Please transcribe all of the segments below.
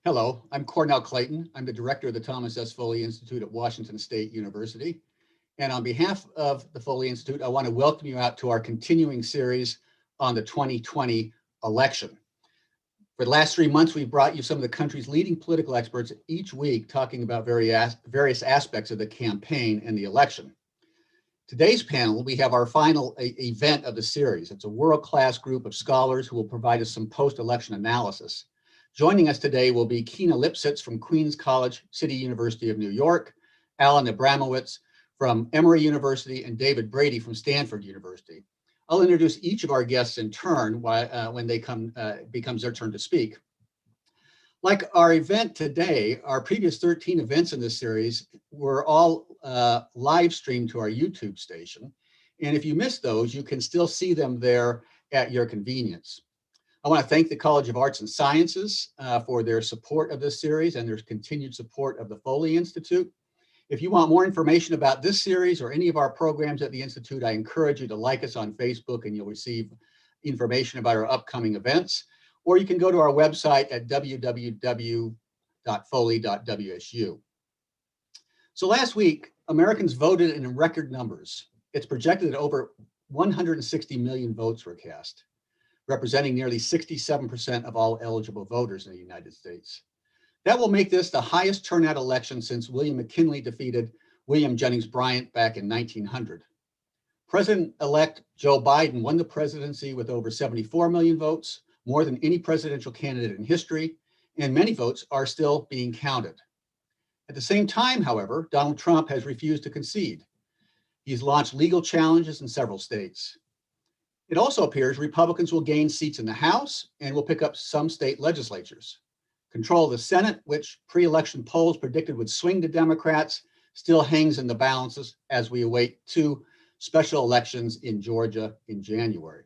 Hello, I'm Cornell Clayton. I'm the director of the Thomas S. Foley Institute at Washington State University. And on behalf of the Foley Institute, I want to welcome you out to our continuing series on the 2020 election. For the last 3 months, we've brought you some of the country's leading political experts each week talking about various aspects of the campaign and the election. Today's panel, we have our final event of the series. It's a world-class group of scholars who will provide us some post-election analysis. Joining us today will be Keena Lipsitz from Queens College, City University of New York, Alan Abramowitz from Emory University, and David Brady from Stanford University. I'll introduce each of our guests in turn when they becomes their turn to speak. Like our event today, our previous 13 events in this series were all live streamed to our YouTube station. And if you missed those, you can still see them there at your convenience. I want to thank the College of Arts and Sciences for their support of this series and their continued support of the Foley Institute. If you want more information about this series or any of our programs at the Institute, I encourage you to like us on Facebook and you'll receive information about our upcoming events. Or you can go to our website at www.foley.wsu. So last week, Americans voted in record numbers. It's projected that over 160 million votes were cast, representing nearly 67% of all eligible voters in the United States. That will make this the highest turnout election since William McKinley defeated William Jennings Bryan back in 1900. President-elect Joe Biden won the presidency with over 74 million votes, more than any presidential candidate in history, and many votes are still being counted. At the same time, however, Donald Trump has refused to concede. He's launched legal challenges in several states. It also appears Republicans will gain seats in the House and will pick up some state legislatures. Control of the Senate, which pre-election polls predicted would swing to Democrats, still hangs in the balances as we await 2 special elections in Georgia in January.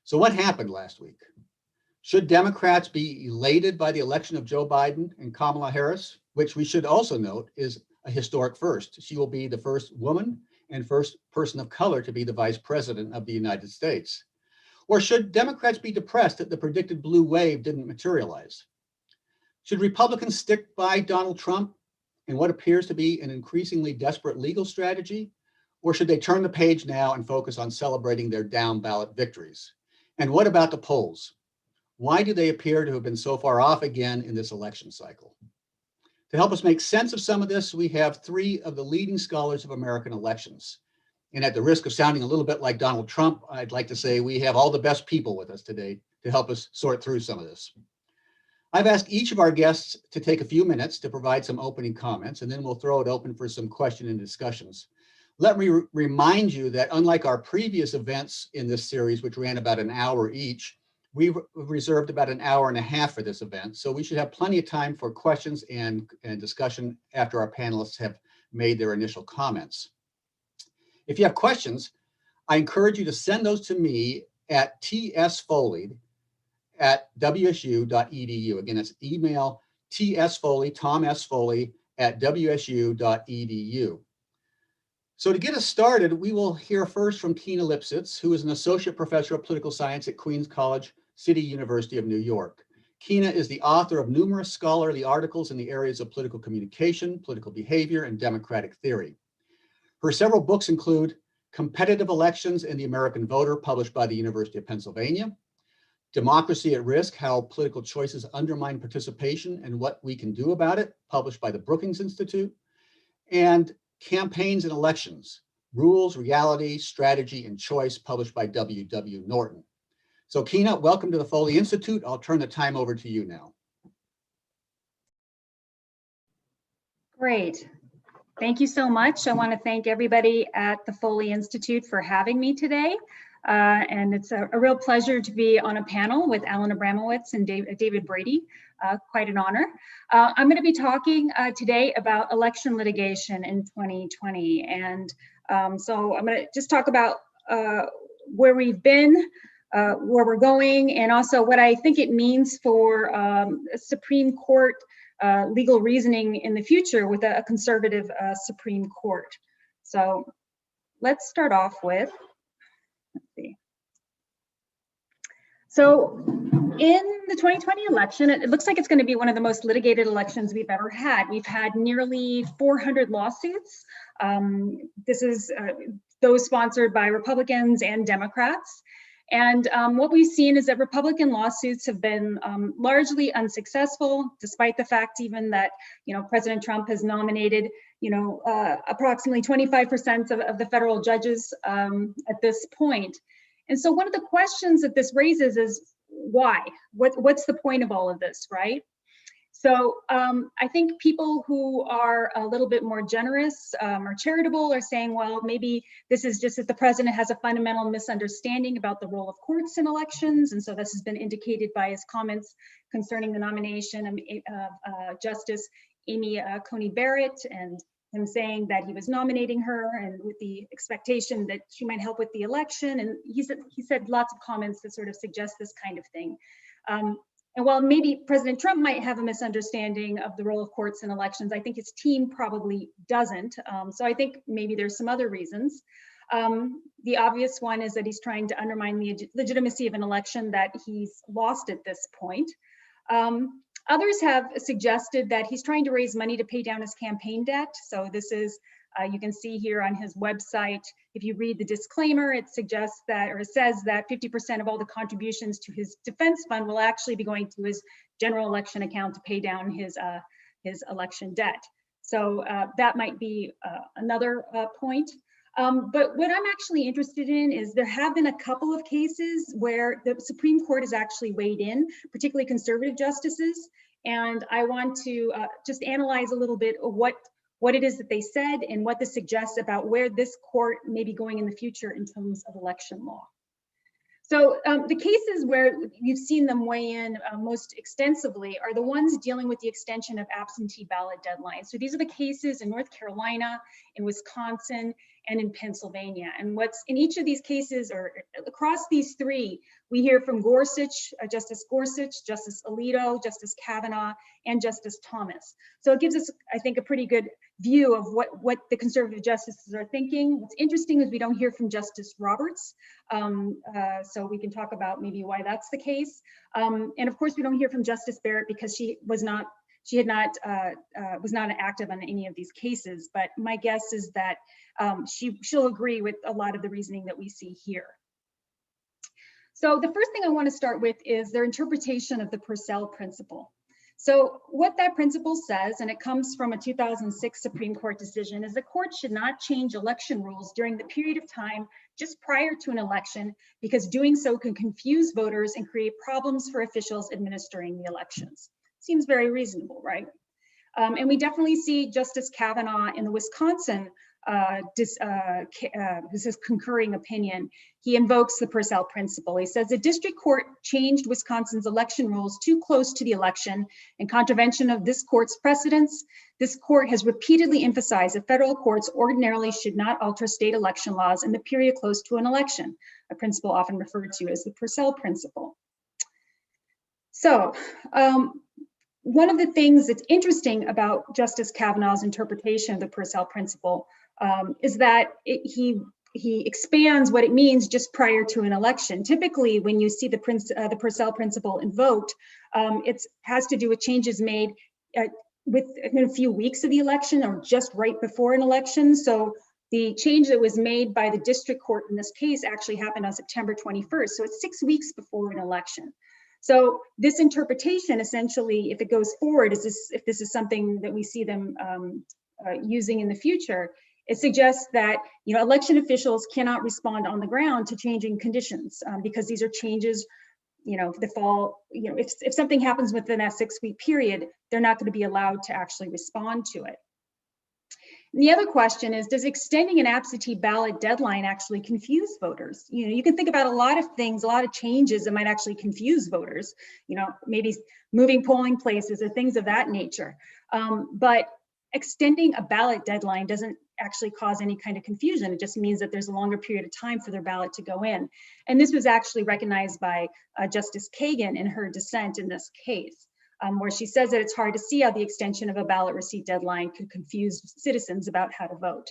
So what happened last week? Should Democrats be elated by the election of Joe Biden and Kamala Harris, which we should also note is a historic first? She will be the first woman and first person of color to be the vice president of the United States. Or should Democrats be depressed that the predicted blue wave didn't materialize? Should Republicans stick by Donald Trump in what appears to be an increasingly desperate legal strategy? Or should they turn the page now and focus on celebrating their down ballot victories? And what about the polls? Why do they appear to have been so far off again in this election cycle? To help us make sense of some of this, we have 3 of the leading scholars of American elections. And at the risk of sounding a little bit like Donald Trump, I'd like to say we have all the best people with us today to help us sort through some of this. I've asked each of our guests to take a few minutes to provide some opening comments, and then we'll throw it open for some question and discussions. Let me remind you that unlike our previous events in this series, which ran about an hour each, we've reserved about an hour and a half for this event. So we should have plenty of time for questions and discussion after our panelists have made their initial comments. If you have questions, I encourage you to send those to me at tsfoley@wsu.edu. Again, it's email tsfoley, Tom S. Foley @wsu.edu. So to get us started, we will hear first from Keena Lipsitz, who is an associate professor of political science at Queens College, City University of New York. Keena is the author of numerous scholarly articles in the areas of political communication, political behavior, and democratic theory. Her several books include Competitive Elections and the American Voter, published by the University of Pennsylvania, Democracy at Risk, How Political Choices Undermine Participation and What We Can Do About It, published by the Brookings Institute, and Campaigns and Elections, Rules, Reality, Strategy, and Choice, published by W.W. Norton. So Keena, welcome to the Foley Institute. I'll turn the time over to you now. Great. Thank you so much. I want to thank everybody at the Foley Institute for having me today. And it's a real pleasure to be on a panel with Alan Abramowitz and David Brady. Quite an honor. I'm going to be talking today about election litigation in 2020. And so I'm going to just talk about where we've been, where we're going, and also what I think it means for Supreme Court legal reasoning in the future with a conservative Supreme Court. So let's start off with, let's see. So in the 2020 election, it looks like it's going to be one of the most litigated elections we've ever had. We've had nearly 400 lawsuits. This is those sponsored by Republicans and Democrats. And what we've seen is that Republican lawsuits have been largely unsuccessful, despite the fact even that, President Trump has nominated, approximately 25% of the federal judges at this point. And so one of the questions that this raises is why? What's the point of all of this, right? So I think people who are a little bit more generous or charitable are saying, well, maybe this is just that the president has a fundamental misunderstanding about the role of courts in elections. And so this has been indicated by his comments concerning the nomination of Justice Amy Coney Barrett, and him saying that he was nominating her and with the expectation that she might help with the election. And he said lots of comments that sort of suggest this kind of thing. And while maybe President Trump might have a misunderstanding of the role of courts in elections, I think his team probably doesn't. So I think maybe there's some other reasons. The obvious one is that he's trying to undermine the legitimacy of an election that he's lost at this point. Others have suggested that he's trying to raise money to pay down his campaign debt. So this is, you can see here on his website, if you read the disclaimer, it suggests that, or it says that 50% of all the contributions to his defense fund will actually be going to his general election account to pay down his election debt. So that might be another point. But what I'm actually interested in is there have been a couple of cases where the Supreme Court has actually weighed in, particularly conservative justices. And I want to just analyze a little bit of what it is that they said and what this suggests about where this court may be going in the future in terms of election law. So the cases where you've seen them weigh in most extensively are the ones dealing with the extension of absentee ballot deadlines. So these are the cases in North Carolina, in Wisconsin, and in Pennsylvania. And what's in each of these cases, or across these three, we hear from Gorsuch, Justice Gorsuch, Justice Alito, Justice Kavanaugh, and Justice Thomas. So it gives us, I think, a pretty good view of what the conservative justices are thinking. What's interesting is we don't hear from Justice Roberts, so we can talk about maybe why that's the case. And of course, we don't hear from Justice Barrett because she was not active on any of these cases. But my guess is that she'll agree with a lot of the reasoning that we see here. So the first thing I want to start with is their interpretation of the Purcell principle. So what that principle says, and it comes from a 2006 Supreme Court decision, is the court should not change election rules during the period of time just prior to an election, because doing so can confuse voters and create problems for officials administering the elections. Seems very reasonable, right? And we definitely see Justice Kavanaugh in the Wisconsin, this is concurring opinion. He invokes the Purcell principle. He says the district court changed Wisconsin's election rules too close to the election in contravention of this court's precedents. This court has repeatedly emphasized that federal courts ordinarily should not alter state election laws in the period close to an election, a principle often referred to as the Purcell principle. So, one of the things that's interesting about Justice Kavanaugh's interpretation of the Purcell principle is that he expands what it means just prior to an election. Typically, when you see the Purcell principle invoked, it has to do with changes made within a few weeks of the election or just right before an election. So the change that was made by the district court in this case actually happened on September 21st. So it's 6 weeks before an election. So this interpretation, essentially, if it goes forward, if this is something that we see them using in the future, it suggests that election officials cannot respond on the ground to changing conditions because these are changes, that fall. If something happens within that 6 week period, they're not going to be allowed to actually respond to it. And the other question is, does extending an absentee ballot deadline actually confuse voters? You can think about a lot of things, a lot of changes that might actually confuse voters, maybe moving polling places or things of that nature. But extending a ballot deadline doesn't actually cause any kind of confusion. It just means that there's a longer period of time for their ballot to go in. And this was actually recognized by Justice Kagan in her dissent in this case. Where she says that it's hard to see how the extension of a ballot receipt deadline could confuse citizens about how to vote.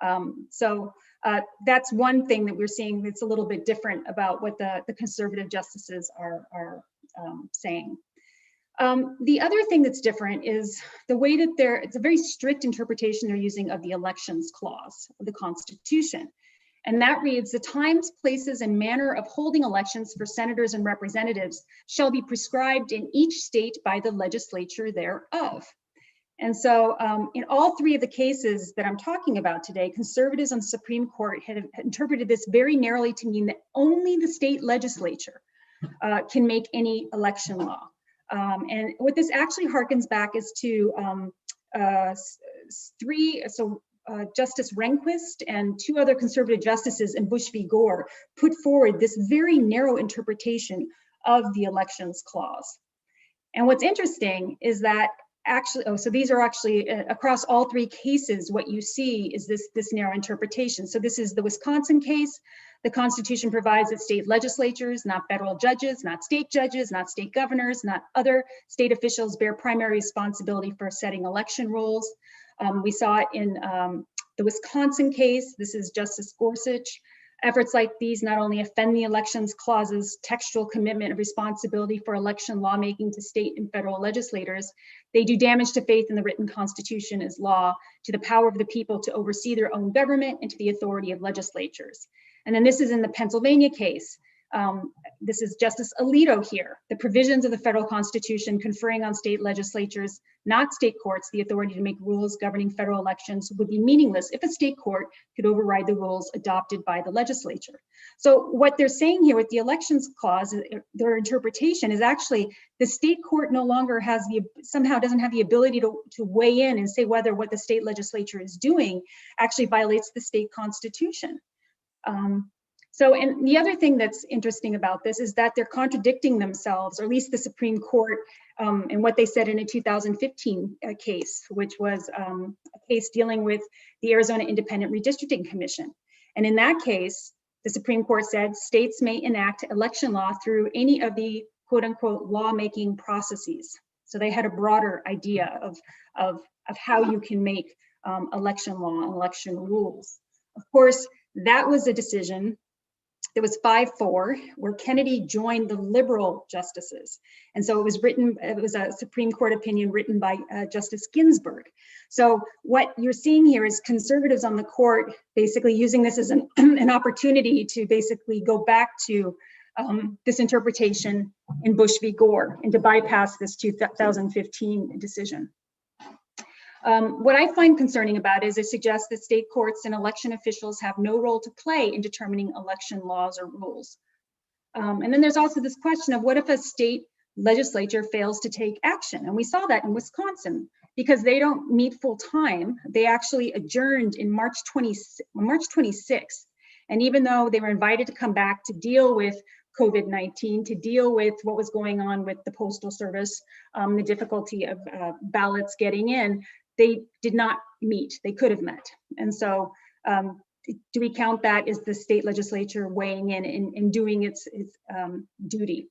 That's one thing that we're seeing that's a little bit different about what the conservative justices are saying. The other thing that's different is the way that it's a very strict interpretation they're using of the elections clause of the Constitution. And that reads, the times, places, and manner of holding elections for senators and representatives shall be prescribed in each state by the legislature thereof. And so in all three of the cases that I'm talking about today, conservatives on the Supreme Court had interpreted this very narrowly to mean that only the state legislature can make any election law. And what this actually harkens back is to Justice Rehnquist and two other conservative justices in Bush v. Gore put forward this very narrow interpretation of the elections clause. And what's interesting is that so these are actually across all three cases, what you see is this narrow interpretation. So this is the Wisconsin case. The Constitution provides that state legislatures, not federal judges, not state governors, not other state officials bear primary responsibility for setting election rules. We saw it in the Wisconsin case. This is Justice Gorsuch. Efforts like these not only offend the elections clause's textual commitment of responsibility for election lawmaking to state and federal legislators, they do damage to faith in the written Constitution as law, to the power of the people to oversee their own government, and to the authority of legislatures. And then this is in the Pennsylvania case. This is Justice Alito here. The provisions of the federal Constitution conferring on state legislatures, not state courts, the authority to make rules governing federal elections would be meaningless if a state court could override the rules adopted by the legislature. So what they're saying here with the elections clause, their interpretation is actually the state court no longer has somehow doesn't have the ability to weigh in and say whether what the state legislature is doing actually violates the state constitution. And the other thing that's interesting about this is that they're contradicting themselves, or at least the Supreme Court, and what they said in a 2015 case, which was a case dealing with the Arizona Independent Redistricting Commission. And in that case, the Supreme Court said states may enact election law through any of the quote unquote lawmaking processes. So they had a broader idea of how you can make election law and election rules. Of course, that was a decision. It was 5-4, where Kennedy joined the liberal justices. And so it was a Supreme Court opinion written by Justice Ginsburg. So what you're seeing here is conservatives on the court basically using this as an opportunity to basically go back to this interpretation in Bush v. Gore and to bypass this 2015 decision. What I find concerning about it is it suggests that state courts and election officials have no role to play in determining election laws or rules. And then there's also this question of what if a state legislature fails to take action? And we saw that in Wisconsin because they don't meet full time. They actually adjourned in March 26th. And even though they were invited to come back to deal with COVID-19, to deal with what was going on with the Postal Service, the difficulty of ballots getting in, they did not meet. They could have met. And so do we count that as the state legislature weighing in doing its duty?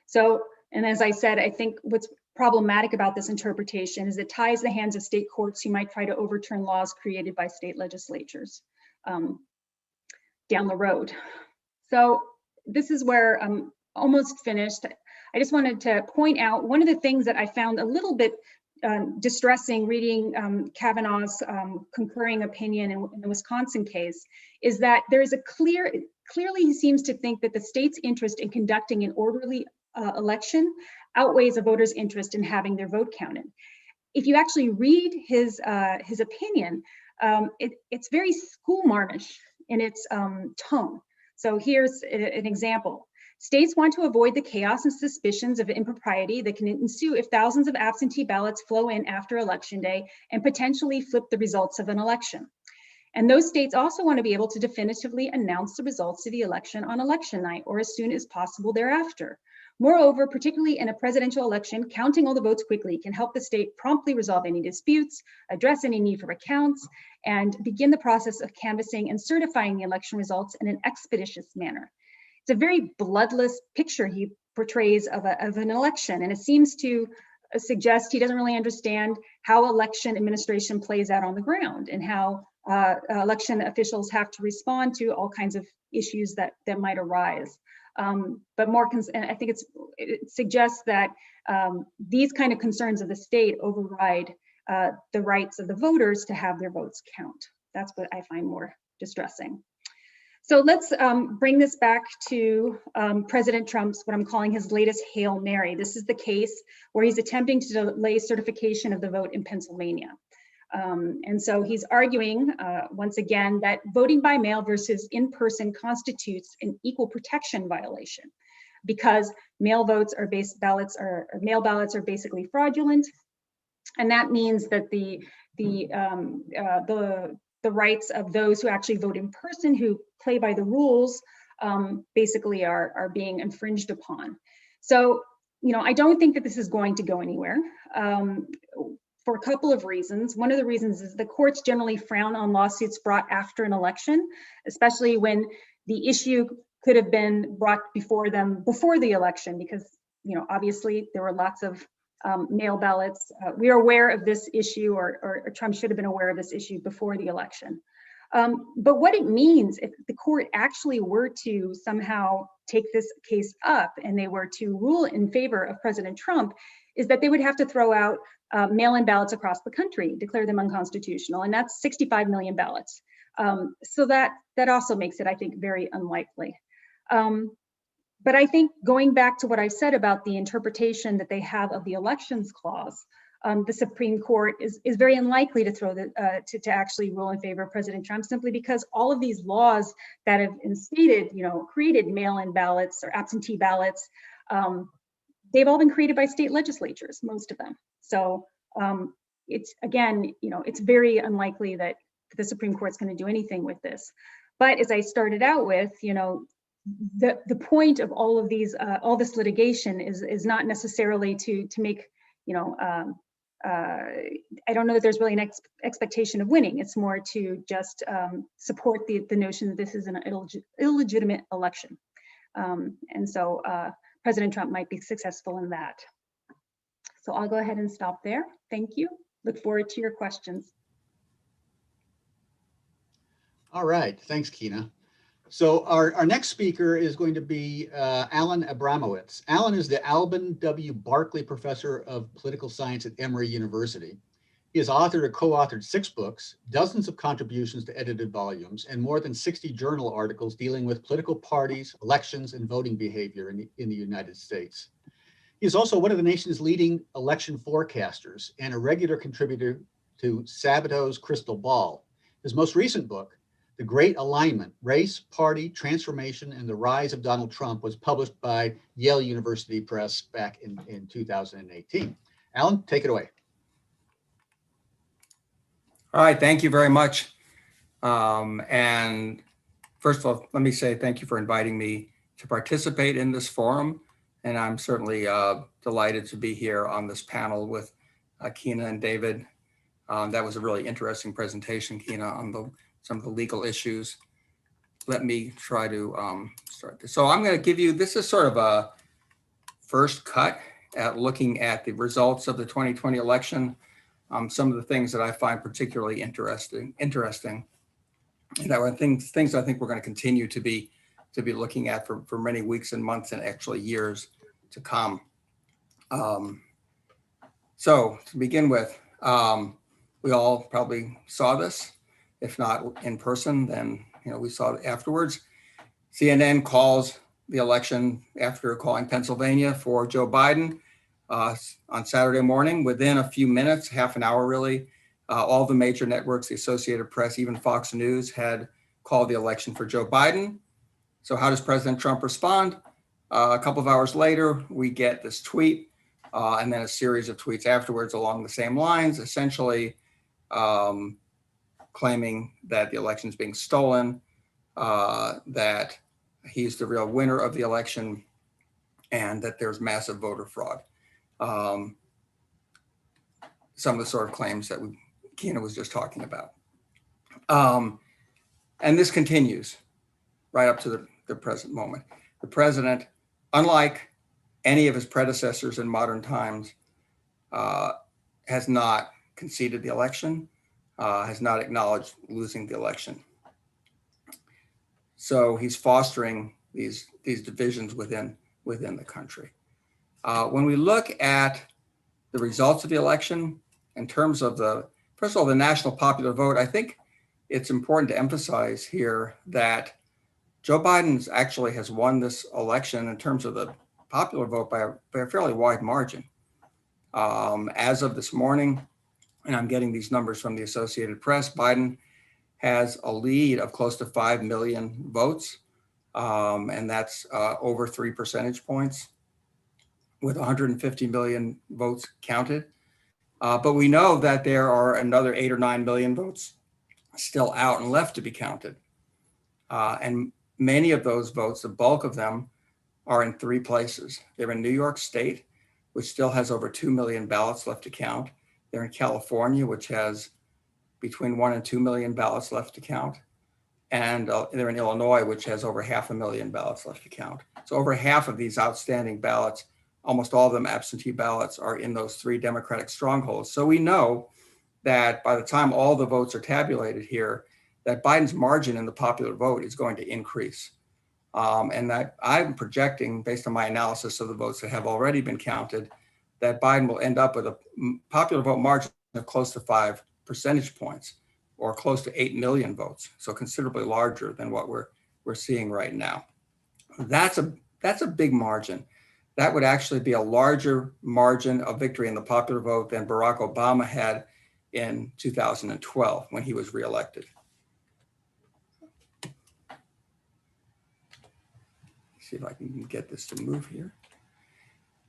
So, and as I said, I think what's problematic about this interpretation is it ties the hands of state courts who might try to overturn laws created by state legislatures down the road. So this is where I'm almost finished. I just wanted to point out one of the things that I found a little bit distressing reading Kavanaugh's concurring opinion in the Wisconsin case is that there is clearly he seems to think that the state's interest in conducting an orderly election outweighs a voter's interest in having their vote counted. If you actually read his opinion, it's very schoolmarmish in its tone. So here's an example. States want to avoid the chaos and suspicions of impropriety that can ensue if thousands of absentee ballots flow in after Election Day and potentially flip the results of an election. And those states also want to be able to definitively announce the results of the election on election night or as soon as possible thereafter. Moreover, particularly in a presidential election, counting all the votes quickly can help the state promptly resolve any disputes, address any need for recounts, and begin the process of canvassing and certifying the election results in an expeditious manner. It's a very bloodless picture he portrays of an election, and it seems to suggest he doesn't really understand how election administration plays out on the ground and how election officials have to respond to all kinds of issues that might arise. But and I think it suggests that these kind of concerns of the state override the rights of the voters to have their votes count. That's what I find more distressing. So let's bring this back to President Trump's, what I'm calling his latest Hail Mary. This is the case where he's attempting to delay certification of the vote in Pennsylvania. And so he's arguing, once again, that voting by mail versus in-person constitutes an equal protection violation because mail ballots are basically fraudulent. And that means that the rights of those who actually vote in person, who play by the rules, basically are being infringed upon. So, I don't think that this is going to go anywhere. For a couple of reasons. One of the reasons is the courts generally frown on lawsuits brought after an election, especially when the issue could have been brought before them before the election, because obviously there were lots of mail ballots. We are aware of this issue, or Trump should have been aware of this issue before the election. But what it means if the court actually were to somehow take this case up and they were to rule in favor of President Trump is that they would have to throw out mail-in ballots across the country, declare them unconstitutional, and that's 65 million ballots. So that also makes it, I think, very unlikely. But I think going back to what I said about the interpretation that they have of the elections clause, the Supreme Court is very unlikely to to actually rule in favor of President Trump, simply because all of these laws that have instated, created mail-in ballots or absentee ballots, they've all been created by state legislatures, most of them. So it's, again, it's very unlikely that the Supreme Court's going to do anything with this. But as I started out with, the point of all of these, all this litigation is not necessarily to make, I don't know that there's really an expectation of winning. It's more to just support the notion that this is an illegitimate election. And so President Trump might be successful in that. So I'll go ahead and stop there. Thank you. Look forward to your questions. All right, thanks, Keena. So our next speaker is going to be Alan Abramowitz. Alan is the Alban W. Barkley Professor of Political Science at Emory University. He has authored or co-authored 6 books, dozens of contributions to edited volumes, and more than 60 journal articles dealing with political parties, elections, and voting behavior in the United States. He is also one of the nation's leading election forecasters and a regular contributor to Sabato's Crystal Ball. His most recent book, The Great Alignment, Race, Party, Transformation, and the Rise of Donald Trump, was published by Yale University Press back in 2018. Alan, take it away. All right, thank you very much. And first of all, let me say thank you for inviting me to participate in this forum. And I'm certainly delighted to be here on this panel with Keena and David. That was a really interesting presentation, Keena, on some of the legal issues. Let me try to start this. So I'm going to give you, this is sort of a first cut at looking at the results of the 2020 election. Some of the things that I find particularly interesting, and that are things I think we're going to continue to be looking at for many weeks and months and actually years to come. So to begin with, we all probably saw this. If not in person, then we saw it afterwards. CNN calls the election after calling Pennsylvania for Joe Biden on Saturday morning. Within a few minutes, half an hour really, all the major networks, the Associated Press, even Fox News had called the election for Joe Biden. So how does President Trump respond? A couple of hours later, we get this tweet and then a series of tweets afterwards along the same lines, essentially claiming that the election is being stolen, that he's the real winner of the election, and that there's massive voter fraud. Some of the sort of claims that Keena was just talking about. And this continues right up to the present moment. The president, unlike any of his predecessors in modern times, has not conceded the election. has not acknowledged losing the election. So he's fostering these divisions within the country. When we look at the results of the election in terms of first of all, the national popular vote, I think it's important to emphasize here that Joe Biden actually has won this election in terms of the popular vote by a fairly wide margin. As of this morning, and I'm getting these numbers from the Associated Press, Biden has a lead of close to 5 million votes, and that's over 3 percentage points with 150 million votes counted. But we know that there are another 8 or 9 million votes still out and left to be counted. And many of those votes, the bulk of them, are in 3 places. They're in New York State, which still has over 2 million ballots left to count. They're in California, which has between 1 and 2 million ballots left to count. And they're in Illinois, which has over 500,000 ballots left to count. So over half of these outstanding ballots, almost all of them absentee ballots, are in those 3 Democratic strongholds. So we know that by the time all the votes are tabulated here, that Biden's margin in the popular vote is going to increase. And that I'm projecting, based on my analysis of the votes that have already been counted, that Biden will end up with a popular vote margin of close to 5 percentage points, or close to 8 million votes. So considerably larger than what we're seeing right now. That's a big margin. That would actually be a larger margin of victory in the popular vote than Barack Obama had in 2012 when he was reelected. See if I can get this to move here.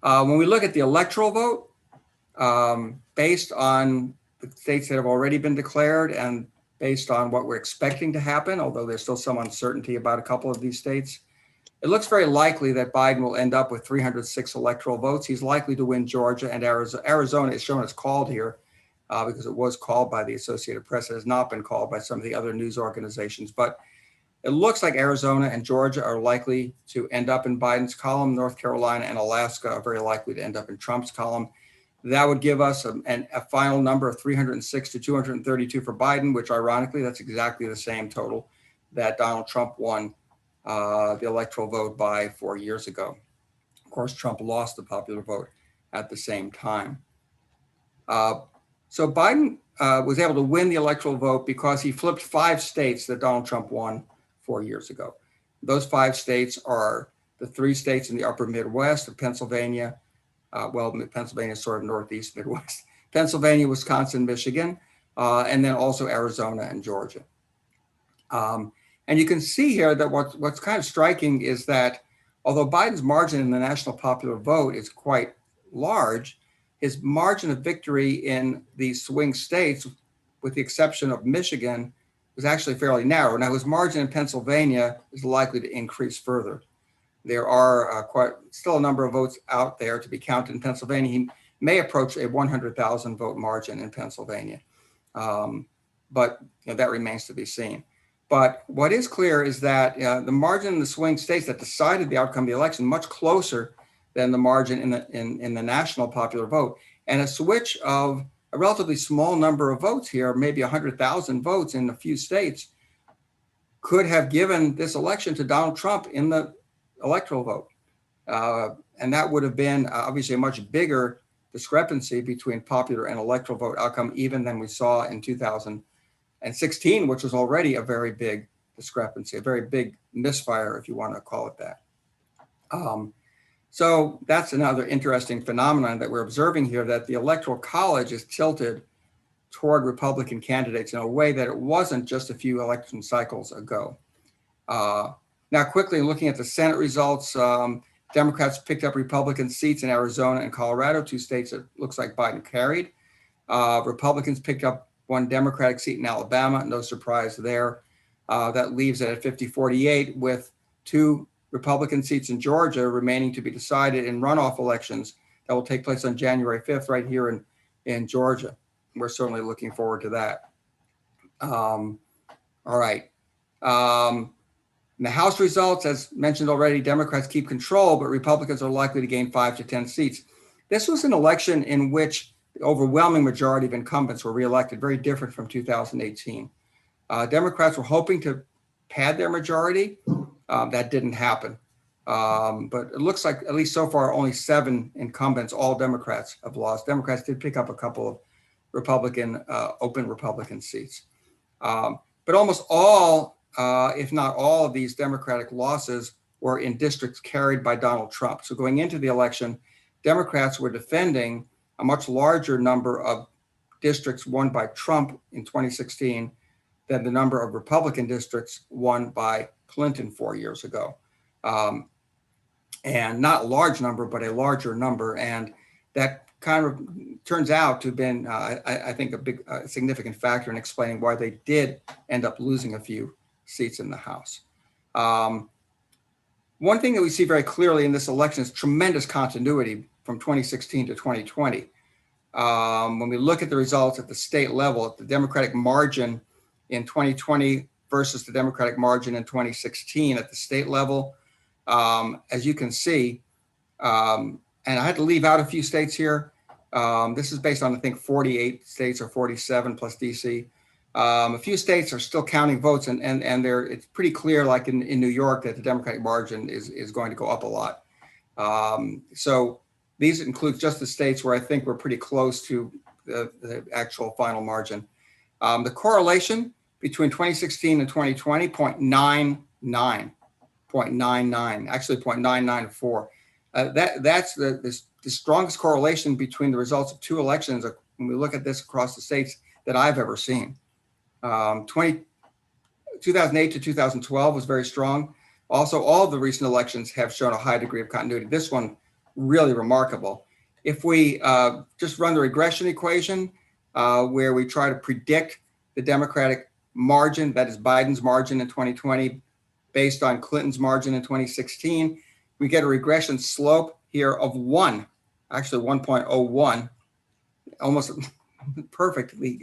When we look at the electoral vote, based on the states that have already been declared and based on what we're expecting to happen, although there's still some uncertainty about a couple of these states, it looks very likely that Biden will end up with 306 electoral votes. He's likely to win Georgia and Arizona. Arizona is shown as called here because it was called by the Associated Press. It has not been called by some of the other news organizations, but it looks like Arizona and Georgia are likely to end up in Biden's column. North Carolina and Alaska are very likely to end up in Trump's column. That would give us a final number of 306 to 232 for Biden, which ironically, that's exactly the same total that Donald Trump won the electoral vote by 4 years ago. Of course, Trump lost the popular vote at the same time. So Biden was able to win the electoral vote because he flipped 5 states that Donald Trump won 4 years ago. Those 5 states are the 3 states in the upper Midwest of Pennsylvania. Pennsylvania is sort of Northeast Midwest. Pennsylvania, Wisconsin, Michigan, and then also Arizona and Georgia. And you can see here that what's kind of striking is that although Biden's margin in the national popular vote is quite large, his margin of victory in these swing states, with the exception of Michigan, was actually fairly narrow. Now, his margin in Pennsylvania is likely to increase further. There are still a number of votes out there to be counted in Pennsylvania. He may approach a 100,000 vote margin in Pennsylvania, but that remains to be seen. But what is clear is that the margin in the swing states that decided the outcome of the election much closer than the margin in the national popular vote, and a switch of a relatively small number of votes here, maybe 100,000 votes in a few states, could have given this election to Donald Trump in the electoral vote. And that would have been obviously a much bigger discrepancy between popular and electoral vote outcome even than we saw in 2016, which was already a very big discrepancy, a very big misfire, if you want to call it that. So that's another interesting phenomenon that we're observing here, that the Electoral College is tilted toward Republican candidates in a way that it wasn't just a few election cycles ago. Now, quickly looking at the Senate results, Democrats picked up Republican seats in Arizona and Colorado, 2 states that looks like Biden carried. Republicans picked up 1 Democratic seat in Alabama, no surprise there. That leaves it at 50-48 with 2 Republican seats in Georgia remaining to be decided in runoff elections that will take place on January 5th right here in Georgia. We're certainly looking forward to that. All right. In the House results, as mentioned already, Democrats keep control, but Republicans are likely to gain 5 to 10 seats. This was an election in which the overwhelming majority of incumbents were reelected, very different from 2018. Democrats were hoping to pad their majority. That didn't happen. But it looks like, at least so far, only 7 incumbents, all Democrats, have lost. Democrats did pick up a couple of open Republican seats. But almost all, if not all of these Democratic losses were in districts carried by Donald Trump. So going into the election, Democrats were defending a much larger number of districts won by Trump in 2016 than the number of Republican districts won by Clinton 4 years ago. And not a large number, but a larger number. And that kind of turns out to have been, I think, a significant factor in explaining why they did end up losing a few seats in the House. One thing that we see very clearly in this election is tremendous continuity from 2016 to 2020. When we look at the results at the state level, at the Democratic margin in 2020 versus the Democratic margin in 2016 at the state level, as you can see, and I had to leave out a few states here. This is based on, I think, 48 states or 47 plus DC. A few states are still counting votes, and it's pretty clear, like in New York, that the Democratic margin is going to go up a lot. So these include just the states where I think we're pretty close to the actual final margin. The correlation between 2016 and 2020, 0.99, actually 0.994. That's the strongest correlation between the results of 2 elections when we look at this across the states that I've ever seen. 2008 to 2012 was very strong. Also, all of the recent elections have shown a high degree of continuity. This one, really remarkable. If we just run the regression equation, where we try to predict the Democratic margin, that is Biden's margin in 2020, based on Clinton's margin in 2016, we get a regression slope here of 1, actually 1.01, almost perfectly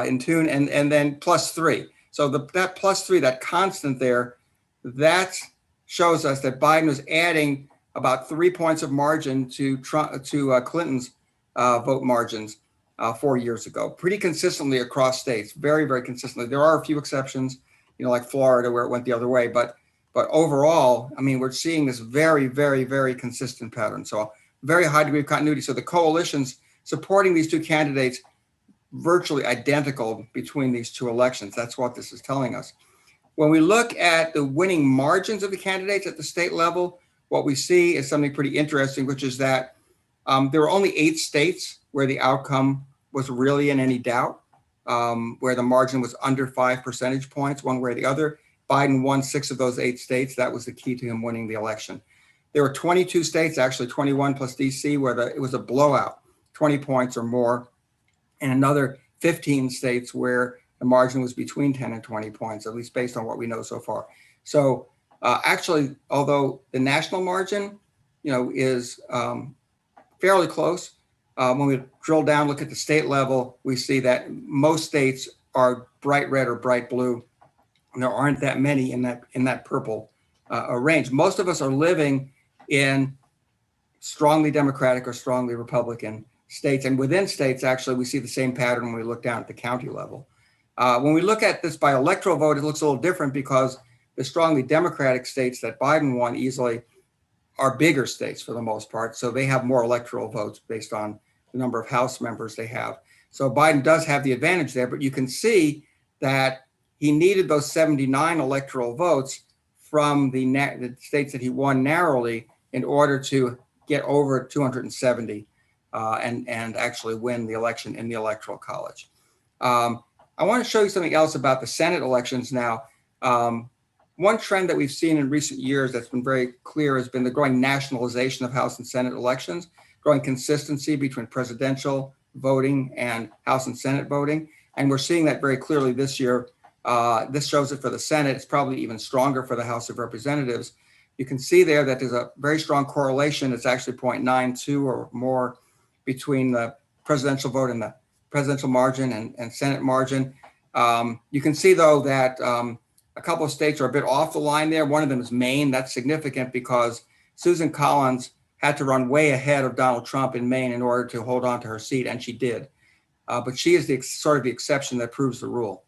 in tune, and then +3. So that +3, that constant there, that shows us that Biden was adding about 3 points of margin to Clinton's vote margins 4 years ago, pretty consistently across states, very, very consistently. There are a few exceptions, like Florida, where it went the other way, but overall, I mean, we're seeing this very, very, very consistent pattern. So very high degree of continuity. So the coalitions supporting these 2 candidates, virtually identical between these 2 elections. That's what this is telling us. When we look at the winning margins of the candidates at the state level, what we see is something pretty interesting, which is that there were only 8 states where the outcome was really in any doubt, where the margin was under 5 percentage points, one way or the other. Biden won 6 of those 8 states. That was the key to him winning the election. There were 22 states, actually 21 plus DC, where it was a blowout, 20 points or more, and another 15 states where the margin was between 10 and 20 points, at least based on what we know so far. So actually, although the national margin, is fairly close, when we drill down, look at the state level, we see that most states are bright red or bright blue, and there aren't that many in that purple range. Most of us are living in strongly Democratic or strongly Republican states, and within states, actually, we see the same pattern when we look down at the county level. When we look at this by electoral vote, it looks a little different because the strongly Democratic states that Biden won easily are bigger states for the most part. So they have more electoral votes based on the number of House members they have. So Biden does have the advantage there, but you can see that he needed those 79 electoral votes from the states that he won narrowly in order to get over 270 and actually win the election in the Electoral College. I want to show you something else about the Senate elections now. One trend that we've seen in recent years that's been very clear has been the growing nationalization of House and Senate elections, growing consistency between presidential voting and House and Senate voting. And we're seeing that very clearly this year. This shows it for the Senate. It's probably even stronger for the House of Representatives. You can see there that there's a very strong correlation. It's actually 0.92 or more between the presidential vote and the presidential margin and Senate margin. You can see, though, that a couple of states are a bit off the line there. One of them is Maine. That's significant because Susan Collins had to run way ahead of Donald Trump in Maine in order to hold on to her seat, and she did. But she is the sort of the exception that proves the rule.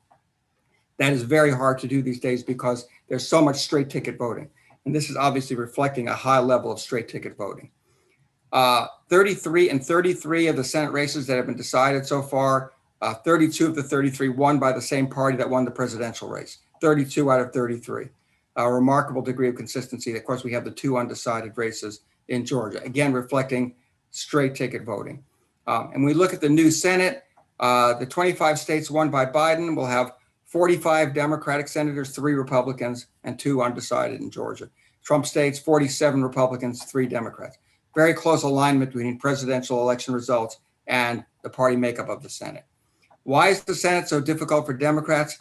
That is very hard to do these days because there's so much straight ticket voting. And this is obviously reflecting a high level of straight ticket voting. 33 of the Senate races that have been decided so far, 32 of the 33 won by the same party that won the presidential race, 32 out of 33. A remarkable degree of consistency. Of course, we have the 2 undecided races in Georgia, again, reflecting straight ticket voting. And we look at the new Senate, the 25 states won by Biden will have 45 Democratic senators, 3 Republicans, and 2 undecided in Georgia. Trump states, 47 Republicans, 3 Democrats. Very close alignment between presidential election results and the party makeup of the Senate. Why is the Senate so difficult for Democrats?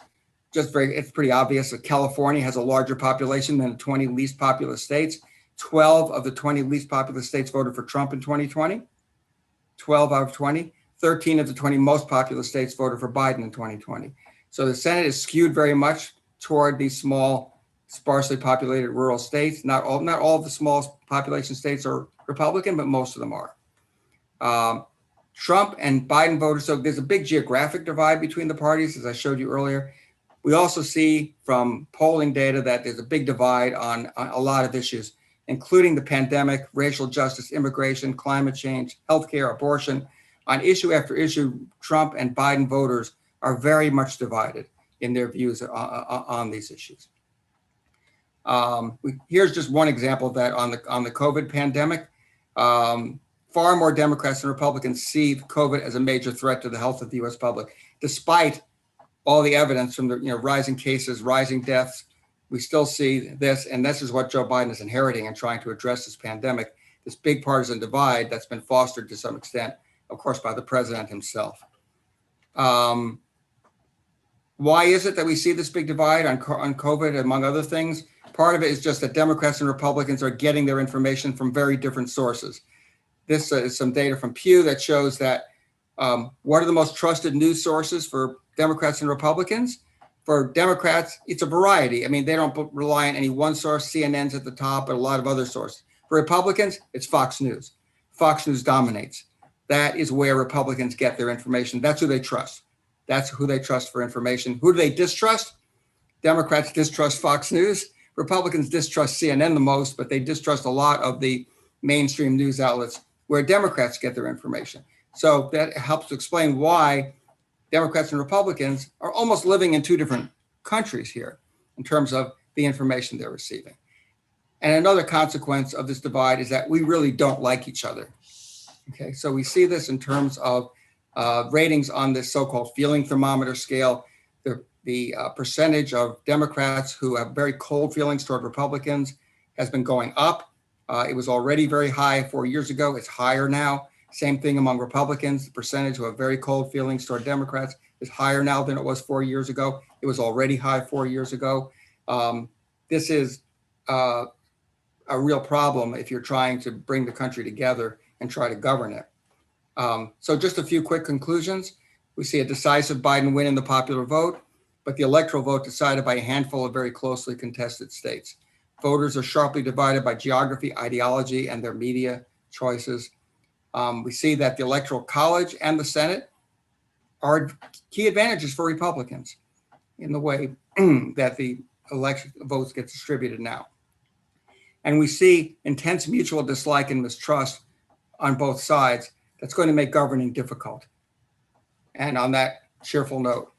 It's pretty obvious that California has a larger population than the 20 least populous states. 12 of the 20 least populous states voted for Trump in 2020. 12 out of 20. 13 of the 20 most populous states voted for Biden in 2020. So the Senate is skewed very much toward these small, sparsely populated rural states. Not all of the small population states are Republican, but most of them are. Trump and Biden voters, so there's a big geographic divide between the parties, as I showed you earlier. We also see from polling data that there's a big divide on a lot of issues, including the pandemic, racial justice, immigration, climate change, healthcare, abortion. On issue after issue, Trump and Biden voters are very much divided in their views on these issues. Here's just one example of that on the COVID pandemic. Far more Democrats and Republicans see COVID as a major threat to the health of the U.S. public, despite all the evidence from the rising cases, rising deaths. We still see this, and this is what Joe Biden is inheriting and trying to address this pandemic, this big partisan divide that's been fostered to some extent, of course, by the president himself. Why is it that we see this big divide on COVID, among other things? Part of it is just that Democrats and Republicans are getting their information from very different sources. This is some data from Pew that shows that what are the most trusted news sources for Democrats and Republicans? For Democrats, it's a variety. I mean, they don't rely on any one source. CNN's at the top, but a lot of other sources. For Republicans, it's Fox News. Fox News dominates. That is where Republicans get their information. That's who they trust. That's who they trust for information. Who do they distrust? Democrats distrust Fox News. Republicans distrust CNN the most, but they distrust a lot of the mainstream news outlets where Democrats get their information. So that helps to explain why Democrats and Republicans are almost living in 2 different countries here in terms of the information they're receiving. And another consequence of this divide is that we really don't like each other. Okay, so we see this in terms of ratings on this so-called feeling thermometer scale. The percentage of Democrats who have very cold feelings toward Republicans has been going up. It was already very high 4 years ago. It's higher now. Same thing among Republicans. The percentage who have very cold feelings toward Democrats is higher now than it was 4 years ago. It was already high 4 years ago. This is a real problem if you're trying to bring the country together and try to govern it. So just a few quick conclusions. We see a decisive Biden win in the popular vote, but the electoral vote decided by a handful of very closely contested states. Voters are sharply divided by geography, ideology, and their media choices. We see that the Electoral College and the Senate are key advantages for Republicans in the way that the election votes get distributed now. And we see intense mutual dislike and mistrust on both sides that's going to make governing difficult. And on that cheerful note,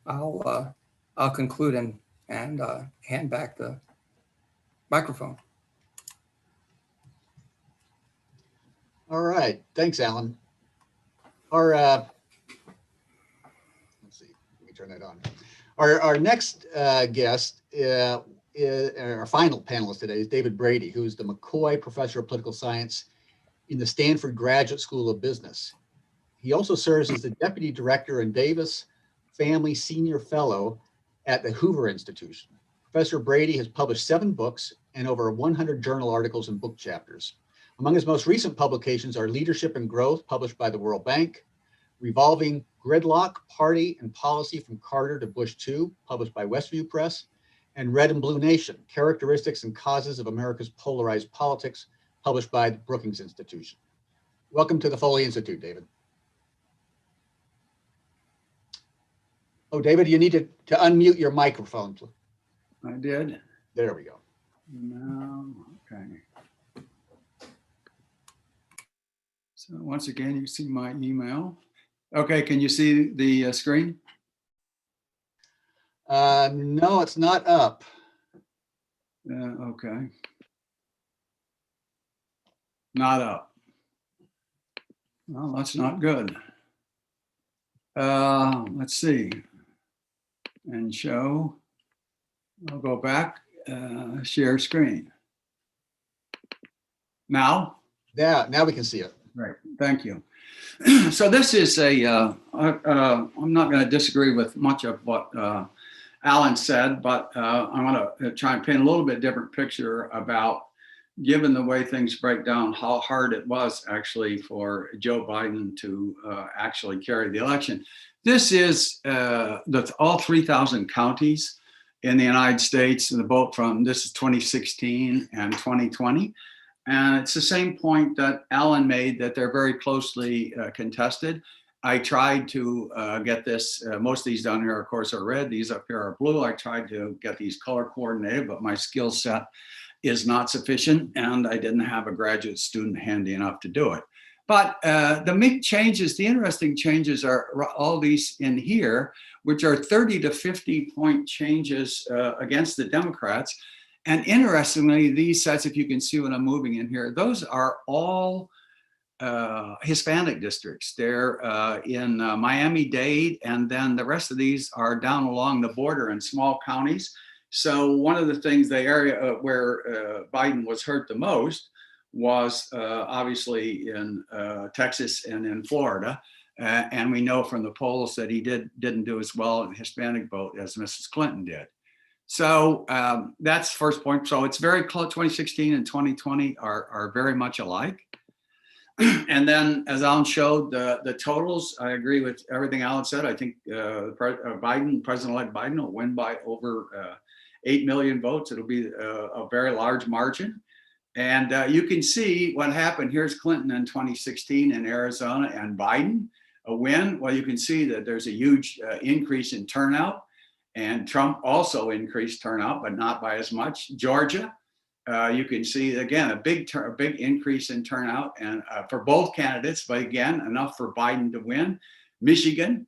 I'll conclude and hand back the microphone. All right, thanks, Alan. Our let's see, let me turn that on. Our next guest, our final panelist today, is David Brady, who's the McCoy Professor of Political Science in the Stanford Graduate School of Business. He also serves as the Deputy Director and Davis Family Senior Fellow at the Hoover Institution. Professor Brady has published 7 books and over 100 journal articles and book chapters. Among his most recent publications are Leadership and Growth, published by the World Bank, Revolving Gridlock, Party and Policy from Carter to Bush II, published by Westview Press, and Red and Blue Nation, Characteristics and Causes of America's Polarized Politics, published by the Brookings Institution. Welcome to the Foley Institute, David. Oh, David, you need to unmute your microphone. I did. There we go. No, okay. So once again, you see my email. Okay, can you see the screen? No, it's not up. Okay. Not up. Well, that's not good. Let's see. And show. I'll go back, share screen. Now? Yeah, now we can see it. Right, thank you. So this is I'm not going to disagree with much of what Alan said, but I want to try and paint a little bit different picture about, given the way things break down, how hard it was actually for Joe Biden to actually carry the election. This is all 3,000 counties in the United States, and the vote from, this is 2016 and 2020. And it's the same point that Alan made, that they're very closely contested. I tried to get this, most of these down here, of course, are red. These up here are blue. I tried to get these color coordinated, but my skill set is not sufficient, and I didn't have a graduate student handy enough to do it. But the big changes, the interesting changes are all these in here, which are 30 to 50 point changes against the Democrats. And interestingly, these sets, if you can see what I'm moving in here, those are all Hispanic districts. They're in Miami-Dade, and then the rest of these are down along the border in small counties. So one of the things, the area where Biden was hurt the most was obviously in Texas and in Florida. And we know from the polls that he didn't do as well in the Hispanic vote as Mrs. Clinton did. So that's first point. So it's very close. 2016 and 2020 are very much alike. And then, as Alan showed, the totals, I agree with everything Alan said. I think President-elect Biden will win by over 8 million votes. It'll be a very large margin. And you can see what happened. Here's Clinton in 2016 in Arizona, and Biden, a win. Well, you can see that there's a huge increase in turnout. And Trump also increased turnout, but not by as much. Georgia, you can see, again, a big increase in turnout, and for both candidates, but again, enough for Biden to win. Michigan,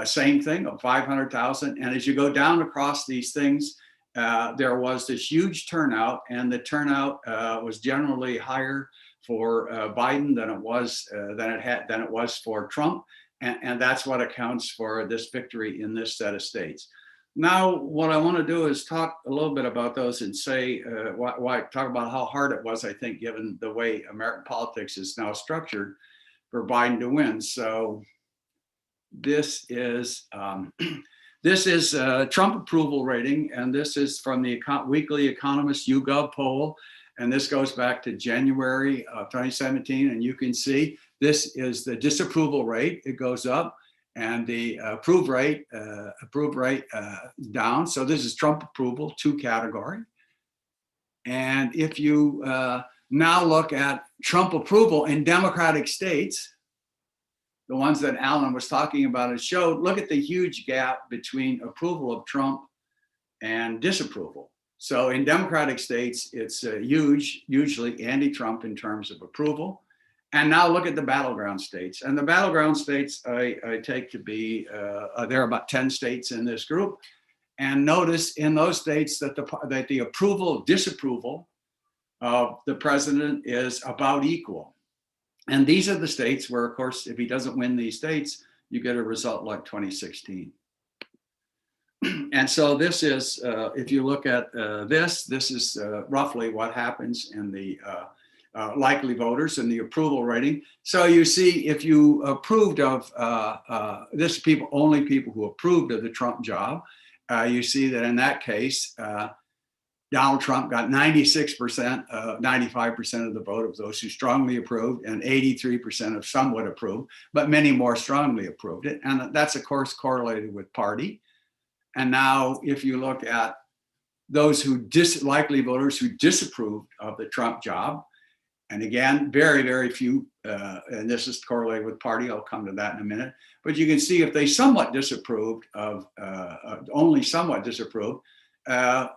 same thing, of 500,000. And as you go down across these things, there was this huge turnout, and the turnout was generally higher for Biden than it was for Trump. And that's what accounts for this victory in this set of states. Now, what I want to do is talk a little bit about those and say, talk about how hard it was, I think, given the way American politics is now structured, for Biden to win. So this is Trump approval rating, and this is from the Weekly Economist YouGov poll, and this goes back to January of 2017, and you can see this is the disapproval rate. It goes up. And the approved rate down. So this is Trump approval, 2 category. And if you now look at Trump approval in Democratic states, the ones that Alan was talking about, it showed, look at the huge gap between approval of Trump and disapproval. So in Democratic states, it's huge, usually anti-Trump in terms of approval. And now look at the battleground states. And the battleground states I take to be, there are about 10 states in this group. And notice in those states that the approval, disapproval of the president is about equal. And these are the states where, of course, if he doesn't win these states, you get a result like 2016. And so this is, if you look at this is roughly what happens in the likely voters and the approval rating. So you see, if you approved of only people who approved of the Trump job, you see that in that case, Donald Trump got 96%, 95% of the vote of those who strongly approved, and 83% of somewhat approved, but many more strongly approved it. And that's, of course, correlated with party. And now, if you look at those who likely voters who disapproved of the Trump job, And again, very, very few, and this is correlated with party, I'll come to that in a minute, but you can see if they somewhat disapproved of, only somewhat disapproved,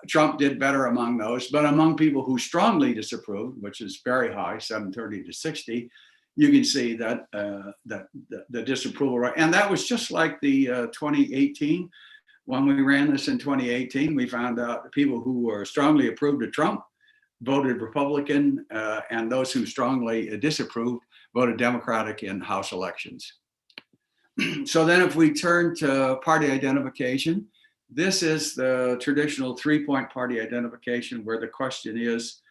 Trump did better among those, but among people who strongly disapproved, which is very high, 730 to 60, you can see that the disapproval rate, and that was just like the 2018, when we ran this in 2018, we found out the people who were strongly approved of Trump voted Republican, and those who strongly disapproved voted Democratic in House elections. So then if we turn to party identification, this is the traditional 3-point party identification where the question is,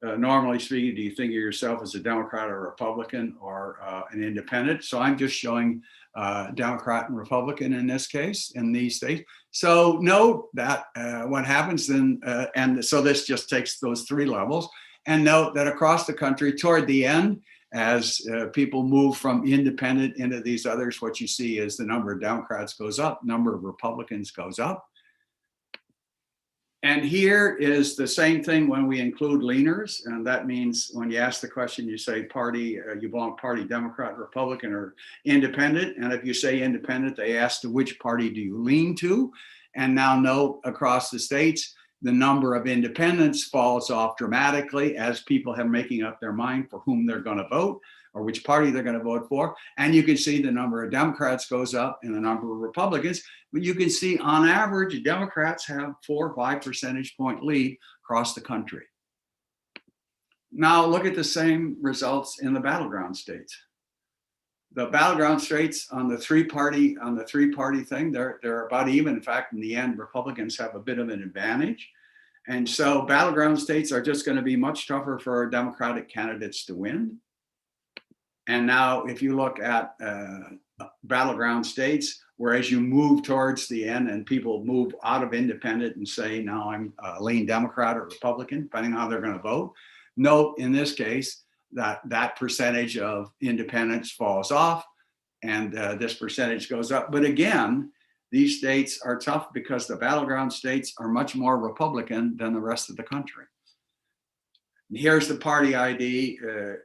normally speaking, do you think of yourself as a Democrat or a Republican or an independent? So I'm just showing Democrat and Republican in this case, in these states. So note that what happens then, and so this just takes those 3 levels, and note that across the country toward the end, as people move from independent into these others, what you see is the number of Democrats goes up, number of Republicans goes up. And here is the same thing when we include leaners. And that means when you ask the question, you say party, you belong party, Democrat, Republican, or independent. And if you say independent, they ask to which party do you lean to? And now note across the states, the number of independents falls off dramatically as people have making up their mind for whom they're going to vote or which party they're going to vote for. And you can see the number of Democrats goes up and the number of Republicans. But you can see on average, Democrats have 4 or 5 percentage point lead across the country. Now look at the same results in the battleground states. The battleground states on the three-party thing, they're about even. In fact, in the end, Republicans have a bit of an advantage. And so battleground states are just going to be much tougher for Democratic candidates to win. And now if you look at battleground states, whereas you move towards the end and people move out of independent and say, now I'm lean Democrat or Republican, depending on how they're going to vote. Note in this case that that percentage of independents falls off and this percentage goes up. But again, these states are tough because the battleground states are much more Republican than the rest of the country. Here's the party ID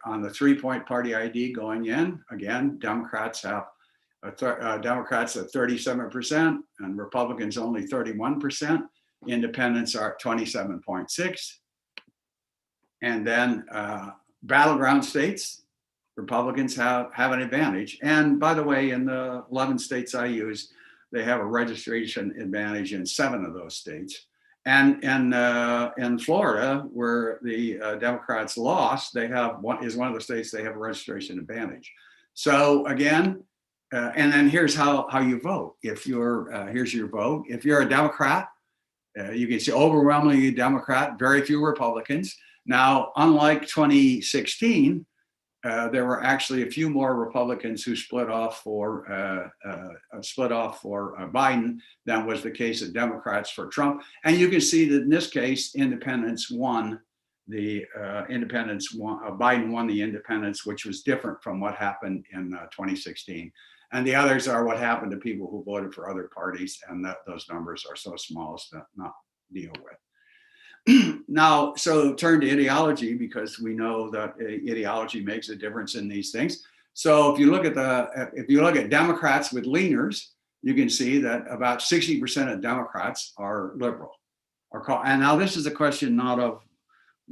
on the 3-point party ID going in. Again, Democrats have Democrats at 37% and Republicans only 31%. Independents are 27.6. And then battleground states, Republicans have an advantage. And by the way, in the 11 states I use, they have a registration advantage in 7 of those states. And in Florida, where the Democrats lost, they have one of the states they have a registration advantage. So again, and then here's how you vote. If you're here's your vote. If you're a Democrat, you can see overwhelmingly Democrat, very few Republicans. Now, unlike 2016, there were actually a few more Republicans who split off for Biden than was the case of Democrats for Trump. And you can see that in this case, independents won the Biden won the independents, which was different from what happened in 2016. And the others are what happened to people who voted for other parties, and that those numbers are so small as to not deal with. Now, so turn to ideology, because we know that ideology makes a difference in these things. So if you look at Democrats with leaners, you can see that about 60% of Democrats are liberal. And now this is a question not of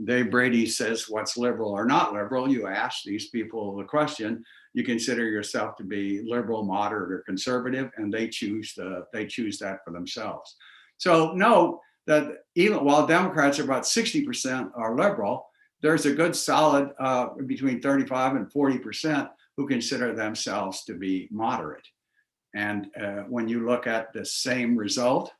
Dave Brady says what's liberal or not liberal. You ask these people the question. You consider yourself to be liberal, moderate, or conservative, and they choose that for themselves. So note that even while Democrats are about 60% are liberal, there's a good solid between 35 and 40% who consider themselves to be moderate. And when you look at the same result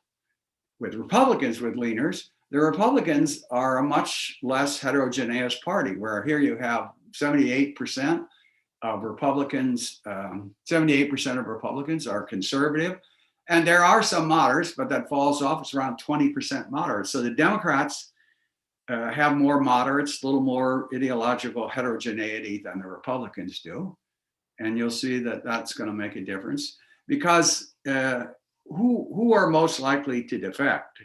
with Republicans with leaners, the Republicans are a much less heterogeneous party, where here you have 78% of Republicans, 78% of Republicans are conservative. And there are some moderates, but that falls off. It's around 20% moderates. So the Democrats have more moderates, a little more ideological heterogeneity than the Republicans do. And you'll see that that's going to make a difference, because who are most likely to defect?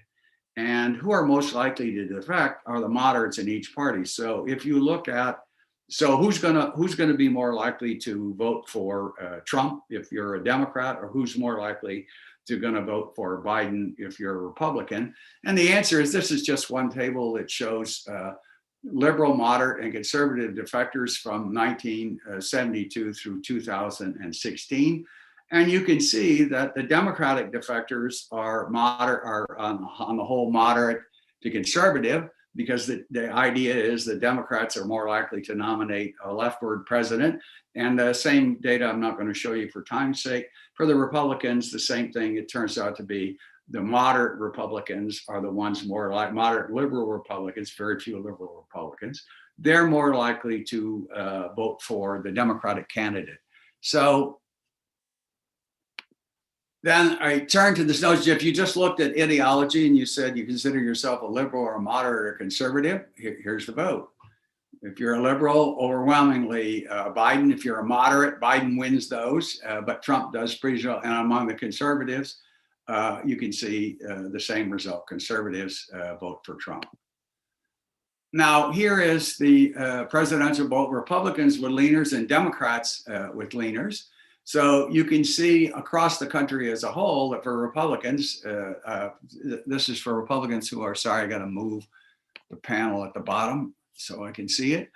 And who are most likely to defect are the moderates in each party. So if you look at So who's gonna be more likely to vote for Trump if you're a Democrat, or who's more likely to gonna vote for Biden if you're a Republican? And the answer is, this is just one table that shows liberal, moderate, and conservative defectors from 1972 through 2016. And you can see that the Democratic defectors are on the whole moderate to conservative, because the idea is the Democrats are more likely to nominate a leftward president. And the same data I'm not going to show you for time's sake. For the Republicans, the same thing. It turns out to be the moderate Republicans are the ones more like moderate liberal Republicans, very few liberal Republicans. They're more likely to vote for the Democratic candidate. So then I turn to this notion: if you just looked at ideology and you said you consider yourself a liberal or a moderate or conservative, here's the vote. If you're a liberal, overwhelmingly Biden. If you're a moderate, Biden wins those, but Trump does pretty well. And among the conservatives, you can see the same result. Conservatives vote for Trump. Now, here is the presidential vote: Republicans with leaners and Democrats with leaners. So you can see across the country as a whole that for Republicans, this is for Republicans who are, sorry, I got to move the panel at the bottom so I can see it.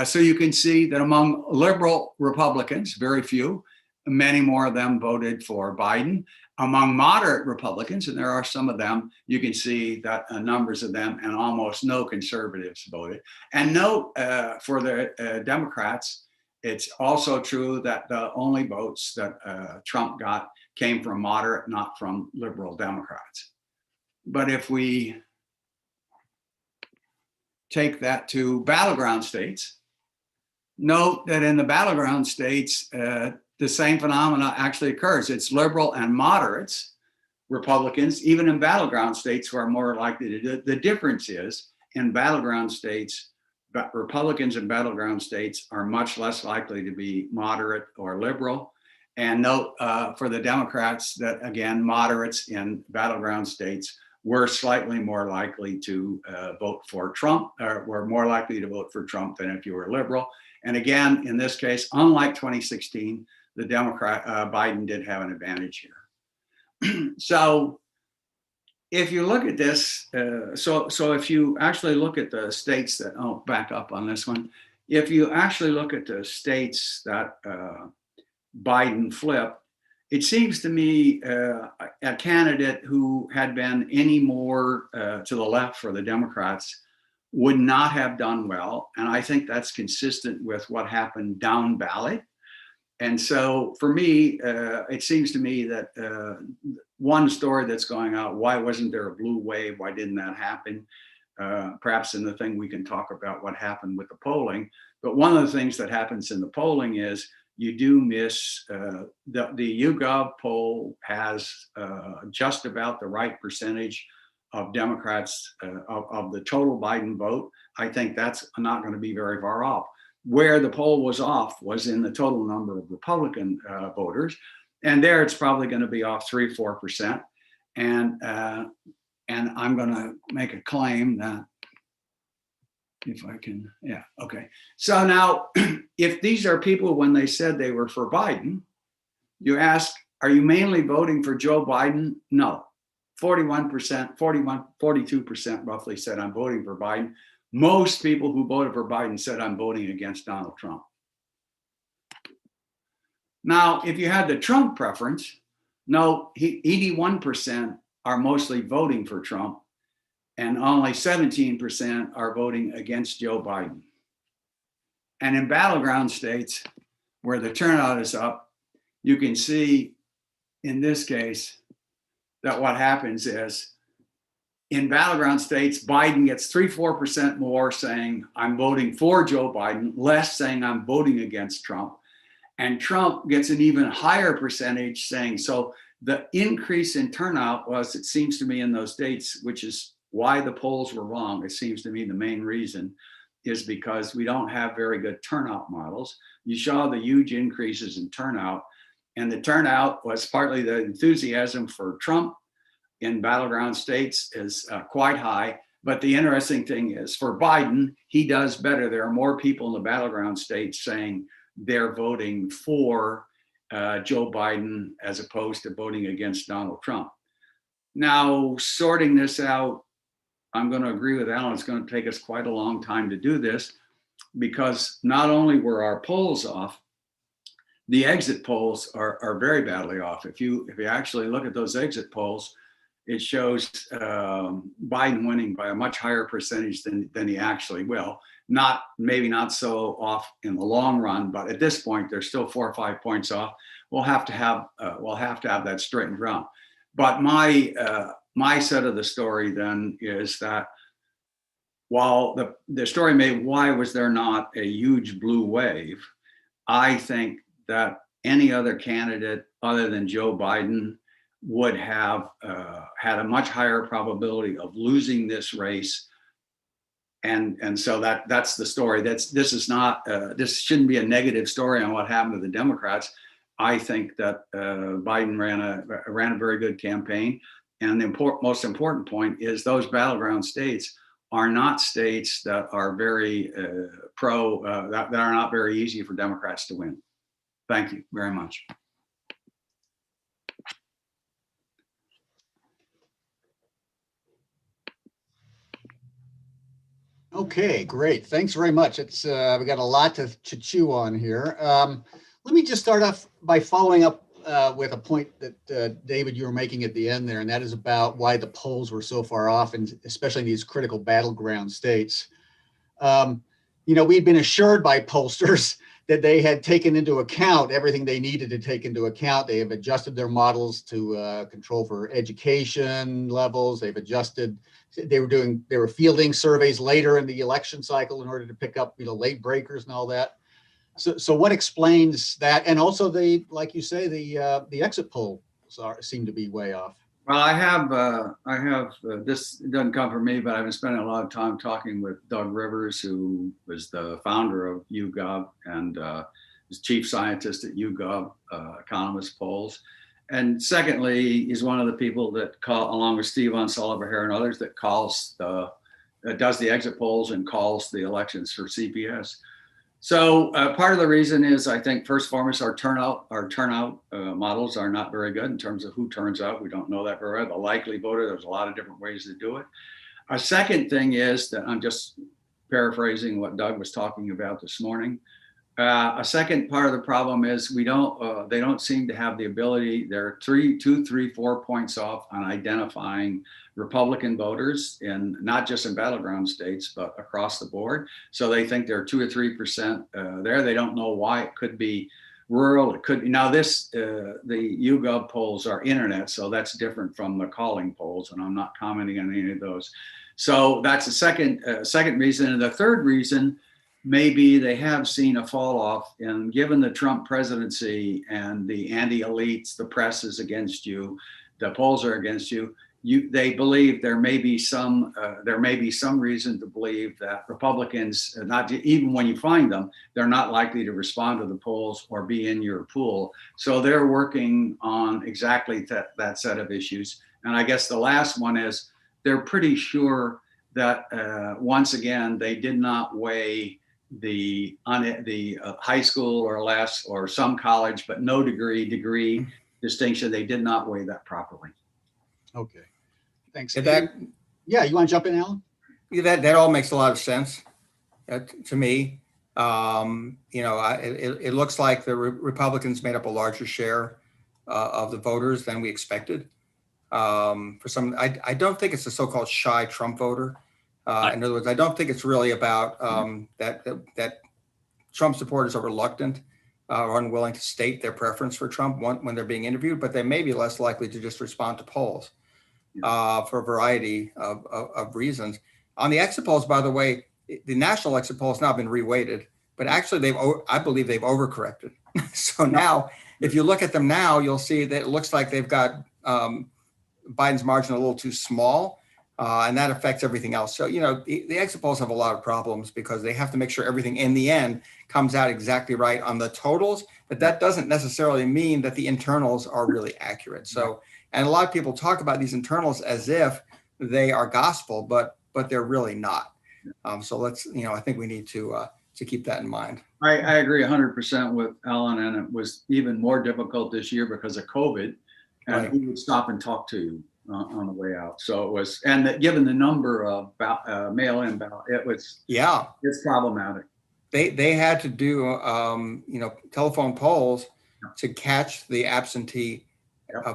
So you can see that among liberal Republicans, very few, many more of them voted for Biden. Among moderate Republicans, and there are some of them, you can see that numbers of them, and almost no conservatives voted. And note for the Democrats, it's also true that the only votes that Trump got came from moderate, not from liberal Democrats. But if we take that to battleground states, note that in the battleground states, the same phenomena actually occurs. It's liberal and moderates, Republicans, even in battleground states, who are more likely to do it. The difference is, in battleground states, Republicans in battleground states are much less likely to be moderate or liberal. And note for the Democrats that, again, moderates in battleground states were slightly more likely to vote for Trump, or were more likely to vote for Trump than if you were liberal. And again, in this case, unlike 2016, the Biden did have an advantage here. So if you look at this, so if you actually look at the states that, oh, back up on this one. If you actually look at the states that Biden flipped, it seems to me a candidate who had been any more to the left for the Democrats would not have done well. And I think that's consistent with what happened down ballot. And so for me, it seems to me that one story that's going out, why wasn't there a blue wave? Why didn't that happen? Perhaps in the thing we can talk about what happened with the polling. But one of the things that happens in the polling is you do miss, the YouGov poll has just about the right percentage of Democrats of the total Biden vote. I think that's not going to be very far off. Where the poll was off was in the total number of Republican voters. And there it's probably going to be off 3-4%. And I'm going to make a claim that, if I can, yeah, okay. So now, if these are people, when they said they were for Biden, you ask, are you mainly voting for Joe Biden? No. 42% roughly said I'm voting for Biden. Most people who voted for Biden said I'm voting against Donald Trump. Now, if you had the Trump preference, no, 81% are mostly voting for Trump, and only 17% are voting against Joe Biden. And in battleground states where the turnout is up, you can see in this case that what happens is, in battleground states, Biden gets 3-4% more saying I'm voting for Joe Biden, less saying I'm voting against Trump. And Trump gets an even higher percentage saying, so the increase in turnout was, it seems to me, in those states, which is why the polls were wrong. It seems to me the main reason is because we don't have very good turnout models. You saw the huge increases in turnout, and the turnout was partly the enthusiasm for Trump in battleground states is quite high, But the interesting thing is for Biden, he does better. There are more people in the battleground states saying they're voting for Joe Biden as opposed to voting against Donald Trump. Now, sorting this out, I'm going to agree with Alan. It's going to take us quite a long time to do this because not only were our polls off, the exit polls are very badly off. If you actually look at those exit polls, it shows Biden winning by a much higher percentage than he actually will. Maybe not so off in the long run, but at this point, they're still 4 or 5 points off. We'll have to have that straightened out. But my set of the story then is that while the story made why was there not a huge blue wave, I think that any other candidate other than Joe Biden would have had a much higher probability of losing this race. And so that's the story. This this shouldn't be a negative story on what happened to the Democrats. I think that Biden ran a very good campaign. And the most important point is those battleground states are not states that are very that are not very easy for Democrats to win. Thank you very much. Okay, great. Thanks very much. It's we got a lot to chew on here. Let me just start off by following up with a point that David, you were making at the end there, and that is about why the polls were so far off, and especially in these critical battleground states. We'd been assured by pollsters that they had taken into account everything they needed to take into account. They have adjusted their models to control for education levels. They've adjusted. They were fielding surveys later in the election cycle in order to pick up, late breakers and all that. So what explains that? And also like you say, the exit polls seem to be way off. Well, I have this doesn't come from me, but I've been spending a lot of time talking with Doug Rivers, who was the founder of YouGov and is chief scientist at YouGov, Economist Polls. And secondly, he's one of the people that along with Steve Unsullivan and others, that does the exit polls and calls the elections for CPS. So part of the reason is, I think, first and foremost, our turnout models are not very good in terms of who turns out. We don't know that very well. The likely voter, there's a lot of different ways to do it. A second thing is that I'm just paraphrasing what Doug was talking about this morning. A second part of the problem is they don't seem to have the ability. They're 2, 3, 4 points off on identifying Republican voters, in not just in battleground states, but across the board. So they think they're 2 or 3% there. They don't know why. It could be rural. It could be now. The YouGov polls are internet, so that's different from the calling polls, and I'm not commenting on any of those. So that's the second reason, and the third reason. Maybe they have seen a fall off, and given the Trump presidency and the anti-elites, the press is against you, the polls are against you. They believe there may be some reason to believe that Republicans, even when you find them, they're not likely to respond to the polls or be in your pool. So they're working on exactly that set of issues. And I guess the last one is they're pretty sure that once again they did not weigh the high school or less, or some college but no degree distinction. They did not weigh that properly. Okay, thanks. Yeah, you want to jump in, Alan? That all makes a lot of sense to me. It looks like the Republicans made up a larger share of the voters than we expected. I don't think it's a so-called shy Trump voter. In other words, I don't think it's really about that Trump supporters are reluctant or unwilling to state their preference for Trump when they're being interviewed, but they may be less likely to just respond to polls for a variety of reasons. On the exit polls, by the way, the national exit poll has now been reweighted, but actually I believe they've overcorrected. So now, if you look at them now, you'll see that it looks like they've got Biden's margin a little too small. And that affects everything else. So, the exit polls have a lot of problems because they have to make sure everything in the end comes out exactly right on the totals, but that doesn't necessarily mean that the internals are really accurate. So, and a lot of people talk about these internals as if they are gospel, but but they're really not. So let's, I think we need to keep that in mind. I agree 100% with Alan, and it was even more difficult this year because of COVID, and Right. who would stop and talk to you on the way out. So it was, and given the number of mail-in ballot, it's problematic. They had to do telephone polls to catch the absentee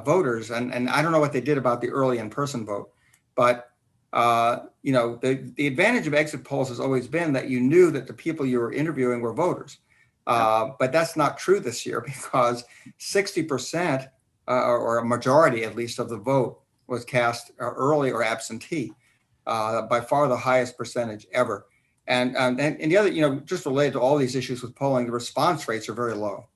voters, and I don't know what they did about the early in-person vote, but the advantage of exit polls has always been that you knew that the people you were interviewing were voters, but that's not true this year because 60% or a majority at least of the vote was cast early or absentee, by far the highest percentage ever. And the other, just related to all these issues with polling, the response rates are very low.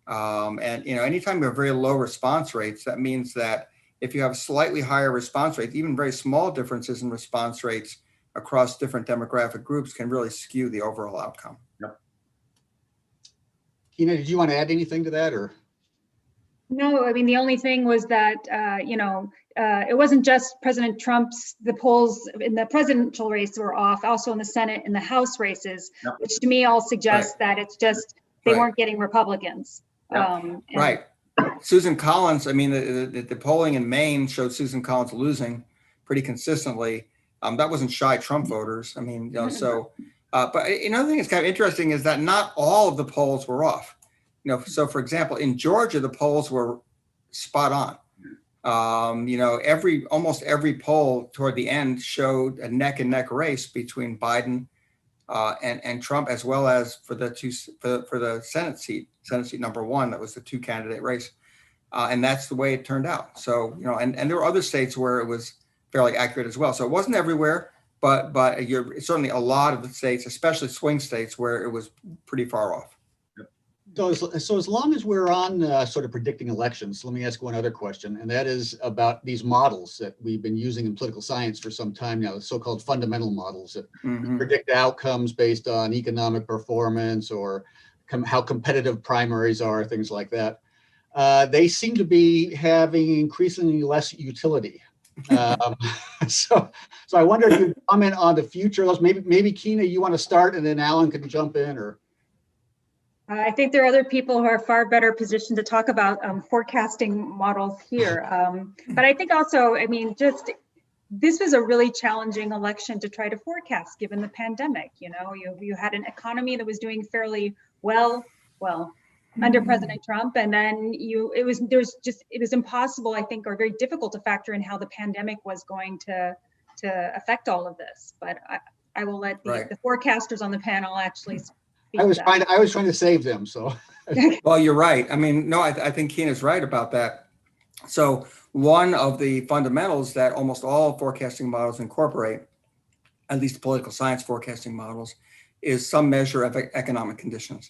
Anytime you have very low response rates, that means that if you have slightly higher response rates, even very small differences in response rates across different demographic groups can really skew the overall outcome. Yep. Keena, did you want to add anything to that, or? No, I mean, the only thing was that, it wasn't just President Trump's, the polls in the presidential race were off, also in the Senate and the House races, which to me all suggests that it's just, they weren't getting Republicans. Right. Susan Collins, I mean, the polling in Maine showed Susan Collins losing pretty consistently. That wasn't shy Trump voters. I mean, but another thing that's kind of interesting is that not all of the polls were off. So for example, in Georgia, the polls were spot on. Almost every poll toward the end showed a neck and neck race between Biden and Trump, as well as for the Senate seat number one, that was the 2-candidate race. And that's the way it turned out. So, and there were other states where it was fairly accurate as well. So it wasn't everywhere, but certainly a lot of the states, especially swing states, where it was pretty far off. So as long as we're on sort of predicting elections, let me ask one other question, and that is about these models that we've been using in political science for some time now, the so-called fundamental models that predict outcomes based on economic performance or how competitive primaries are, things like that. They seem to be having increasingly less utility. So I wonder if you comment on the future of those. Maybe Keena, you want to start, and then Alan can jump in, or. I think there are other people who are far better positioned to talk about forecasting models here. But I think also, I mean, this was a really challenging election to try to forecast given the pandemic. You had an economy that was doing fairly well under President Trump, and then it was impossible, I think, or very difficult to factor in how the pandemic was going to affect all of this. But I will let the forecasters on the panel actually. I was trying to save them. So. Well, you're right. I mean, no, I think Keena's right about that. So one of the fundamentals that almost all forecasting models incorporate, at least political science forecasting models, is some measure of economic conditions.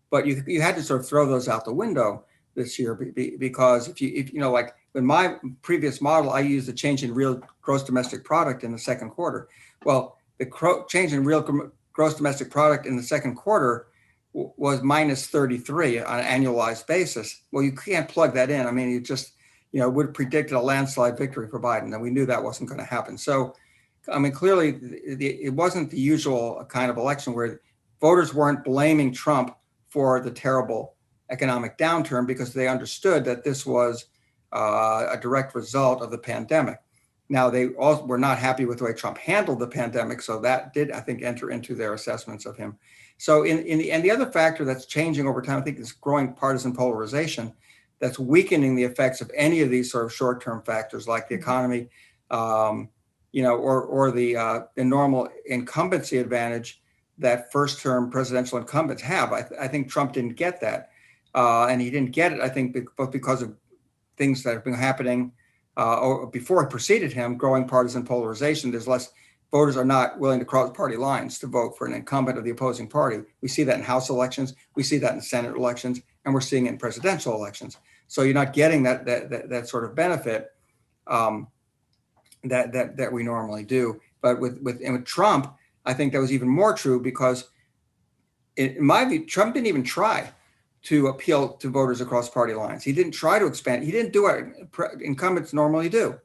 But you had to sort of throw those out the window this year because if you like in my previous model, I used the change in real gross domestic product in the second quarter. Well, the change in real gross domestic product in the second quarter was minus 33 on an annualized basis. Well, you can't plug that in. I mean, you just, would have predicted a landslide victory for Biden, and we knew that wasn't going to happen. So, I mean, clearly it wasn't the usual kind of election where voters weren't blaming Trump for the terrible economic downturn because they understood that this was a direct result of the pandemic. Now, they also were not happy with the way Trump handled the pandemic, so that did, I think, enter into their assessments of him. So, and the other factor that's changing over time, I think, is growing partisan polarization that's weakening the effects of any of these sort of short-term factors like the economy, or the normal incumbency advantage that first-term presidential incumbents have. I think Trump didn't get that, and he didn't get it, I think, both because of things that have been happening or before it preceded him, growing partisan polarization. There's less, voters are not willing to cross party lines to vote for an incumbent of the opposing party. We see that in House elections, we see that in Senate elections, and we're seeing it in presidential elections. So you're not getting that sort of benefit that we normally do. But with Trump, I think that was even more true because in my view, Trump didn't even try to appeal to voters across party lines. He didn't try to expand. He didn't do what incumbents normally do.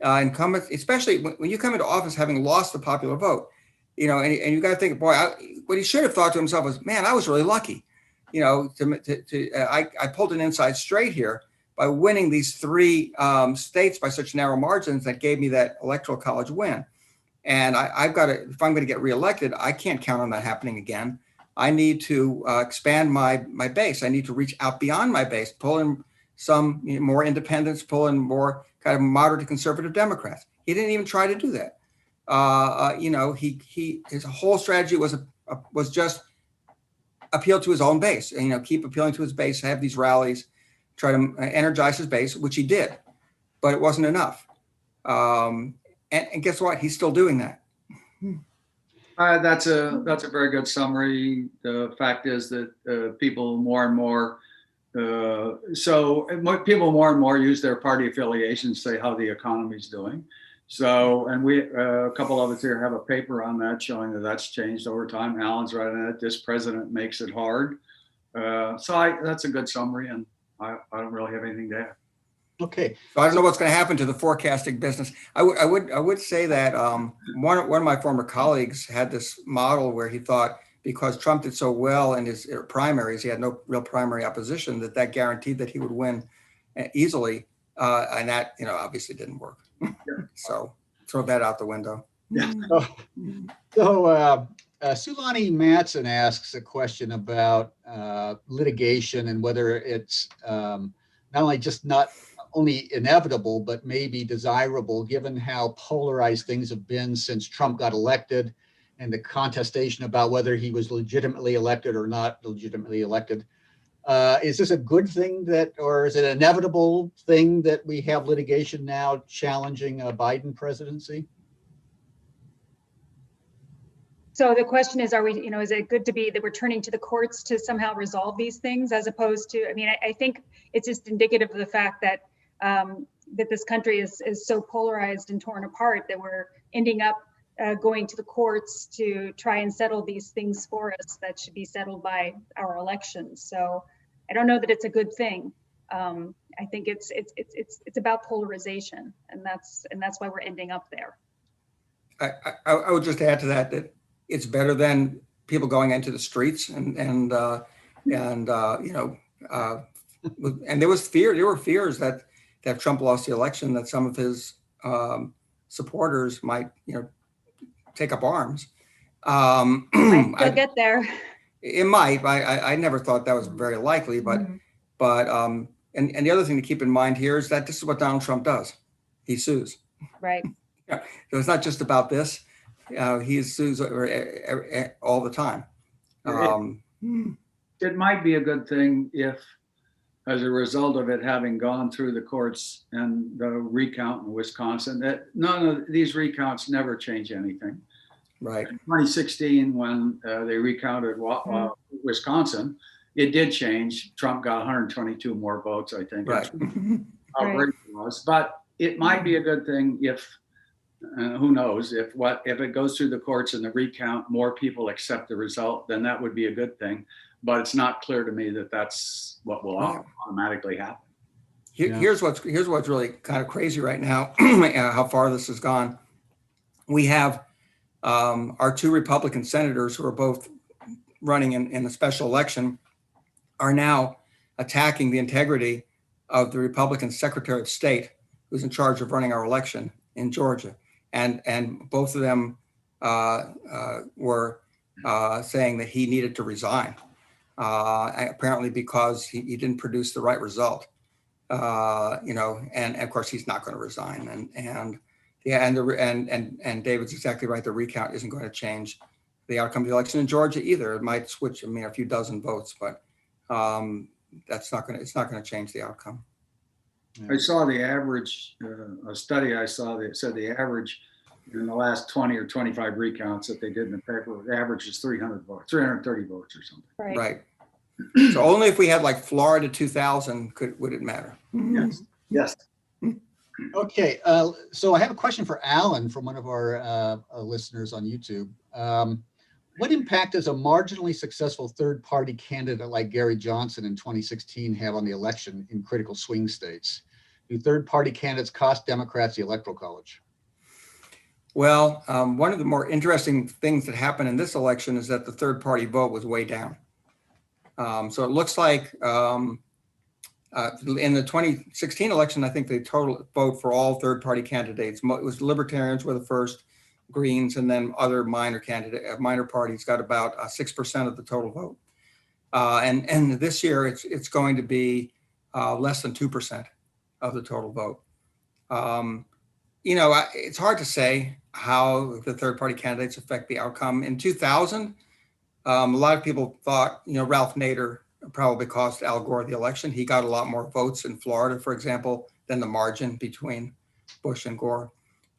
incumbents, especially when you come into office having lost the popular vote, you know, and you got to think, boy, what he should have thought to himself was, man, I was really lucky. You know, I pulled an inside straight here by winning these 3 states by such narrow margins that gave me that electoral college win. And I've got to, if I'm going to get reelected, I can't count on that happening again. I need to expand my base. I need to reach out beyond my base, pull in some more independents, pull in more kind of moderate to conservative Democrats. He didn't even try to do that. You know, his whole strategy was just appeal to his own base, and, you know, keep appealing to his base, have these rallies, try to energize his base, which he did, but it wasn't enough. And guess what? He's still doing that. That's a very good summary. The fact is that people more and more use their party affiliations to say how the economy's doing. So, and we, a couple of us here have a paper on that showing that that's changed over time. Alan's writing it. This president makes it hard. That's a good summary, and I don't really have anything to add. Okay. So I don't know what's going to happen to the forecasting business. I would say that one of my former colleagues had this model where he thought because Trump did so well in his primaries, he had no real primary opposition, that guaranteed that he would win easily, and that, you know, obviously didn't work. So throw that out the window. Yeah. So Sulani Matson asks a question about litigation and whether it's not only inevitable, but maybe desirable, given how polarized things have been since Trump got elected and the contestation about whether he was legitimately elected or not legitimately elected. Is this a good thing or is it an inevitable thing that we have litigation now challenging a Biden presidency? So the question is, is it good to be that we're turning to the courts to somehow resolve these things, as opposed to, I think it's just indicative of the fact that that this country is so polarized and torn apart that we're ending up going to the courts to try and settle these things for us that should be settled by our elections. So I don't know that it's a good thing. I think it's about polarization, and that's why we're ending up there. I would just add to that it's better than people going into the streets and you know, and there were fears that if Trump lost the election, that some of his supporters might, you know, take up arms. Might still get there. It might. I never thought that was very likely, but and the other thing to keep in mind here is that this is what Donald Trump does. He sues. Right. Yeah. So it's not just about this. He sues all the time. It might be a good thing if, as a result of it having gone through the courts and the recount in Wisconsin, that none of these recounts never change anything. Right. In 2016, when they recounted Wisconsin, it did change. Trump got 122 more votes, I think. Right. Outrageous was, but it might be a good thing if, who knows, if it goes through the courts and the recount, more people accept the result, then that would be a good thing. But it's not clear to me that that's what will automatically happen. Here's what's really kind of crazy right now, how far this has gone. We have our 2 Republican senators who are both running in a special election are now attacking the integrity of the Republican Secretary of State, who's in charge of running our election in Georgia. And both of them were saying that he needed to resign, apparently because he didn't produce the right result. You know, and of course he's not going to resign. And David's exactly right. The recount isn't going to change the outcome of the election in Georgia either. It might switch, a few dozen votes, but it's not going to change the outcome. I saw the average, a study I saw that said the average in the last 20 or 25 recounts that they did in the paper, the average is 300 votes, 330 votes or something. Right. So only if we had like Florida 2000 would it matter. Yes. Yes. Okay. So I have a question for Alan from one of our listeners on YouTube. What impact does a marginally successful third-party candidate like Gary Johnson in 2016 have on the election in critical swing states? Do third-party candidates cost Democrats the Electoral College? Well, one of the more interesting things that happened in this election is that the third party vote was way down. So it looks like in the 2016 election, I think the total vote for all third party candidates, it was Libertarians were the first, Greens, and then other minor parties got about 6% of the total vote. And this year it's going to be less than 2% of the total vote. It's hard to say how the third party candidates affect the outcome. In 2000, a lot of people thought, Ralph Nader probably cost Al Gore the election. He got a lot more votes in Florida, for example, than the margin between Bush and Gore.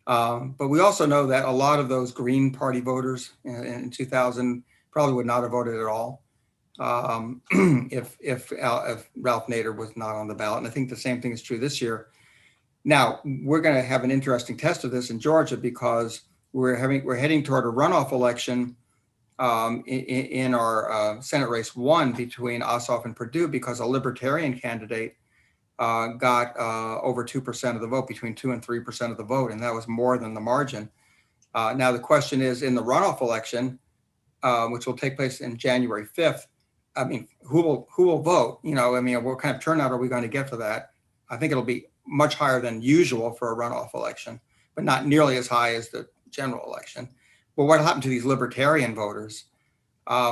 But we also know that a lot of those Green Party voters in 2000 probably would not have voted at all if Ralph Nader was not on the ballot. And I think the same thing is true this year. Now, we're going to have an interesting test of this in Georgia because we're heading toward a runoff election in our Senate race 1 between Ossoff and Perdue because a Libertarian candidate got over 2% of the vote, between 2 and 3% of the vote, and that was more than the margin. Now, the question is, in the runoff election, which will take place in January 5th, who will vote? What kind of turnout are we going to get for that? I think it'll be much higher than usual for a runoff election, but not nearly as high as the general election. But what happened to these Libertarian voters?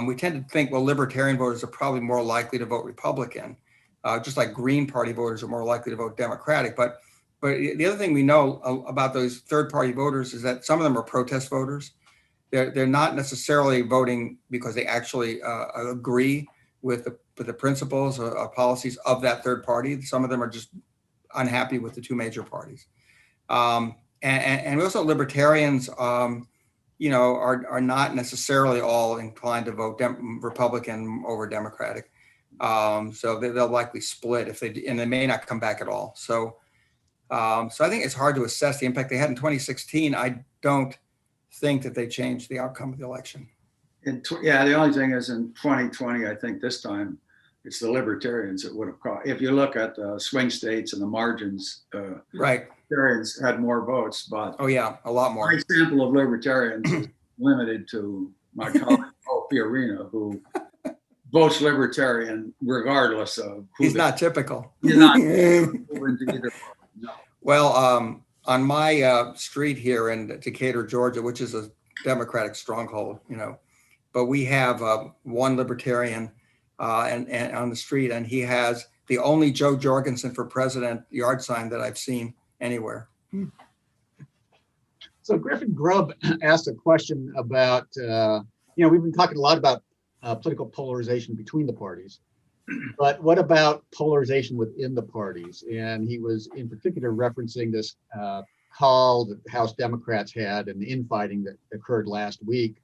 We tend to think, well, Libertarian voters are probably more likely to vote Republican, just like Green Party voters are more likely to vote Democratic. But the other thing we know about those third party voters is that some of them are protest voters. They're not necessarily voting because they actually agree with the principles or policies of that third party. Some of them are just unhappy with the two major parties. And also Libertarians, are not necessarily all inclined to vote Republican over Democratic. So they'll likely split and they may not come back at all. So I think it's hard to assess the impact they had in 2016. I don't think that they changed the outcome of the election. The only thing is in 2020, I think this time it's the Libertarians that would have caught. If you look at the swing states and the margins, right, Libertarians had more votes, but oh yeah, a lot more. My sample of Libertarians is limited to my colleague Paul Fiorina, who votes Libertarian regardless of who. He's not typical. He's not either. No. Well, on my street here in Decatur, Georgia, which is a Democratic stronghold, but we have one Libertarian and on the street, and he has the only Joe Jorgensen for president yard sign that I've seen anywhere. So Griffin Grubb asked a question about, we've been talking a lot about political polarization between the parties, but what about polarization within the parties? And he was in particular referencing this call that House Democrats had and the infighting that occurred last week.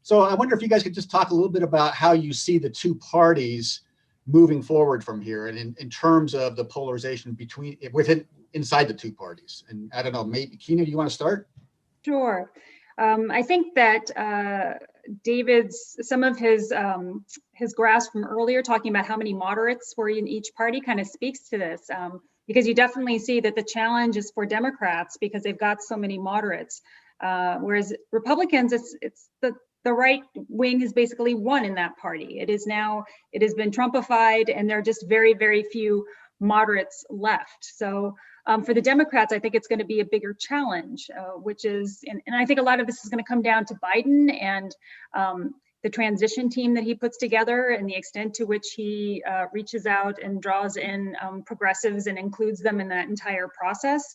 So I wonder if you guys could just talk a little bit about how you see the two parties moving forward from here, and in terms of the polarization inside the two parties. And I don't know, maybe Keena, do you want to start? Sure. I think that some of his grasp from earlier, talking about how many moderates were in each party, kind of speaks to this, because you definitely see that the challenge is for Democrats because they've got so many moderates, whereas Republicans, it's the right wing has basically won in that party. It has been Trumpified, and there are just very, very few moderates left. So for the Democrats, I think it's going to be a bigger challenge, which is, and I think a lot of this is going to come down to Biden and the transition team that he puts together and the extent to which he reaches out and draws in progressives and includes them in that entire process.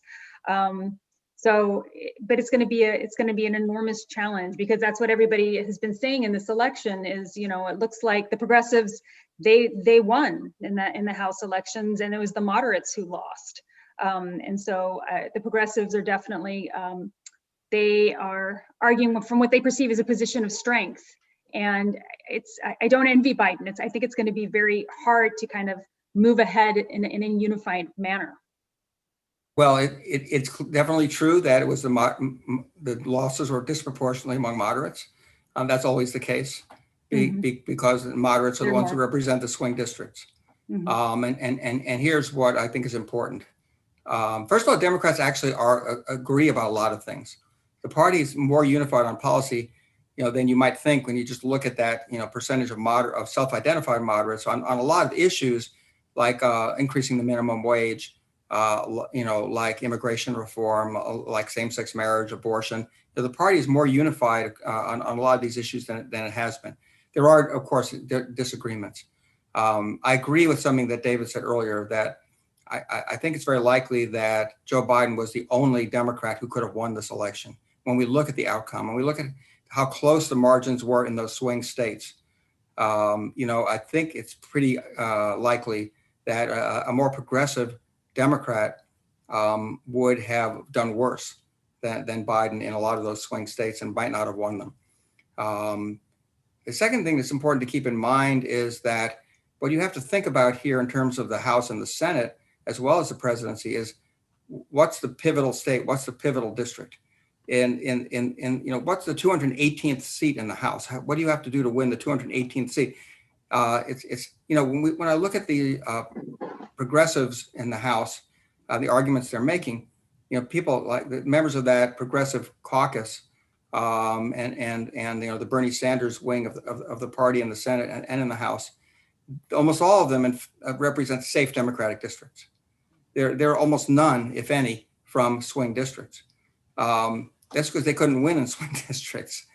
But it's going to be an enormous challenge, because that's what everybody has been saying in this election is, it looks like the progressives, they won in the House elections, and it was the moderates who lost. And so the progressives are definitely, they are arguing from what they perceive as a position of strength. And I don't envy Biden. I think it's going to be very hard to kind of move ahead in a unified manner. Well, it's definitely true that it was the losses were disproportionately among moderates. That's always the case because the moderates are the ones who represent the swing districts. And here's what I think is important. First of all, Democrats actually agree about a lot of things. The party is more unified on policy, than you might think when you just look at that, percentage of self-identified moderates on a lot of issues, like increasing the minimum wage, like immigration reform, like same-sex marriage, abortion. The party is more unified on a lot of these issues than it has been. There are, of course, disagreements. I agree with something that David said earlier, that I think it's very likely that Joe Biden was the only Democrat who could have won this election. When we look at the outcome, and we look at how close the margins were in those swing states, I think it's pretty likely that a more progressive Democrat would have done worse than Biden in a lot of those swing states and might not have won them. The second thing that's important to keep in mind is that what you have to think about here in terms of the House and the Senate, as well as the presidency, is what's the pivotal state? What's the pivotal district? In what's the 218th seat in the House? What do you have to do to win the 218th seat? When I look at the progressives in the House, the arguments they're making, people like the members of that progressive caucus, and the Bernie Sanders wing of the party in the Senate and in the House, almost all of them represent safe Democratic districts. There are almost none, if any, from swing districts. That's because they couldn't win in swing districts.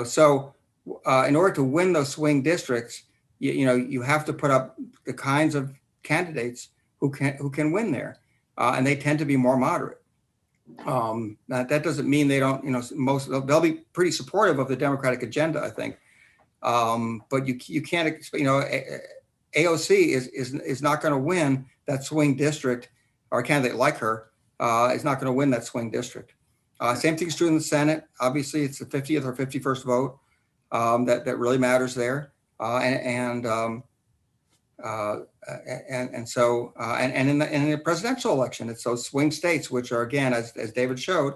So in order to win those swing districts, you have to put up the kinds of candidates who can win there, and they tend to be more moderate. That doesn't mean they don't. They'll be pretty supportive of the Democratic agenda, I think. But you can't. AOC is not going to win that swing district, or a candidate like her is not going to win that swing district. Same thing's true in the Senate. Obviously, it's the 50th or 51st vote that really matters there, and in the presidential election, it's those swing states, which are, again, as David showed,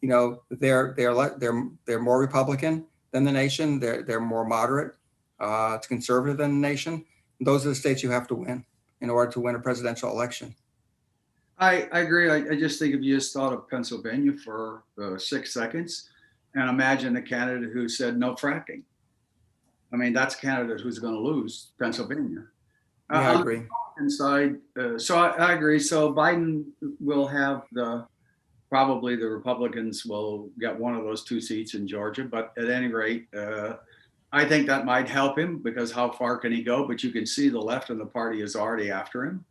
they're more Republican than the nation. They're more moderate. It's conservative than the nation. Those are the states you have to win in order to win a presidential election. I agree. I just think if you just thought of Pennsylvania for 6 seconds and imagine a candidate who said no fracking. I mean, that's a candidate who's going to lose Pennsylvania. Yeah, I agree. Inside, so I agree. So Biden will have probably the Republicans will get one of those 2 seats in Georgia. But at any rate, I think that might help him, because how far can he go? But you can see the left of the party is already after him.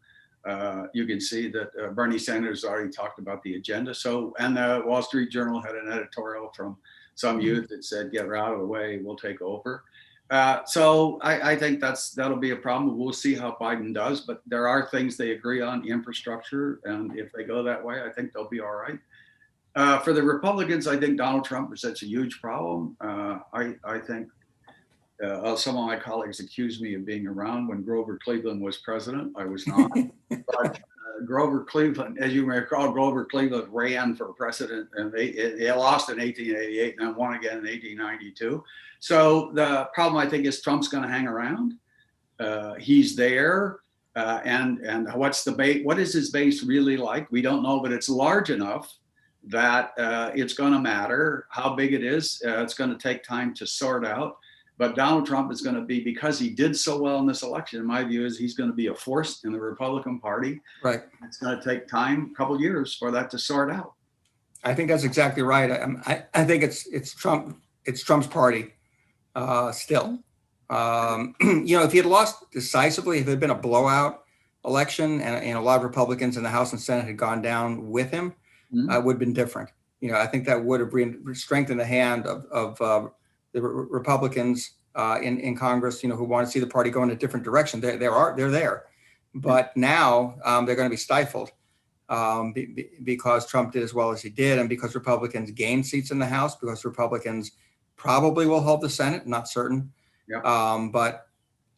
You can see that Bernie Sanders already talked about the agenda. So, and the Wall Street Journal had an editorial from some youth that said, "Get her out of the way, we'll take over." So I think that'll be a problem. We'll see how Biden does, but there are things they agree on, infrastructure, and if they go that way, I think they'll be all right. For the Republicans, I think Donald Trump presents a huge problem. I think some of my colleagues accused me of being around when Grover Cleveland was president. I was not. But Grover Cleveland, as you may recall, Grover Cleveland ran for president, and they lost in 1888 and then won again in 1892. So the problem, I think, is Trump's going to hang around. He's there. And what is his base really like? We don't know, but it's large enough that it's going to matter. How big it is, it's going to take time to sort out. But Donald Trump is going to be, because he did so well in this election, in my view, is he's going to be a force in the Republican Party. Right. It's going to take time, a couple years, for that to sort out. I think that's exactly right. I think it's Trump's party still. If he had lost decisively, if it had been a blowout election and a lot of Republicans in the House and Senate had gone down with him, it would have been different. I think that would have strengthened the hand of the Republicans in Congress, who want to see the party go in a different direction. They're there, but now they're going to be stifled because Trump did as well as he did, and because Republicans gained seats in the House, because Republicans probably will hold the Senate, not certain. Yep. But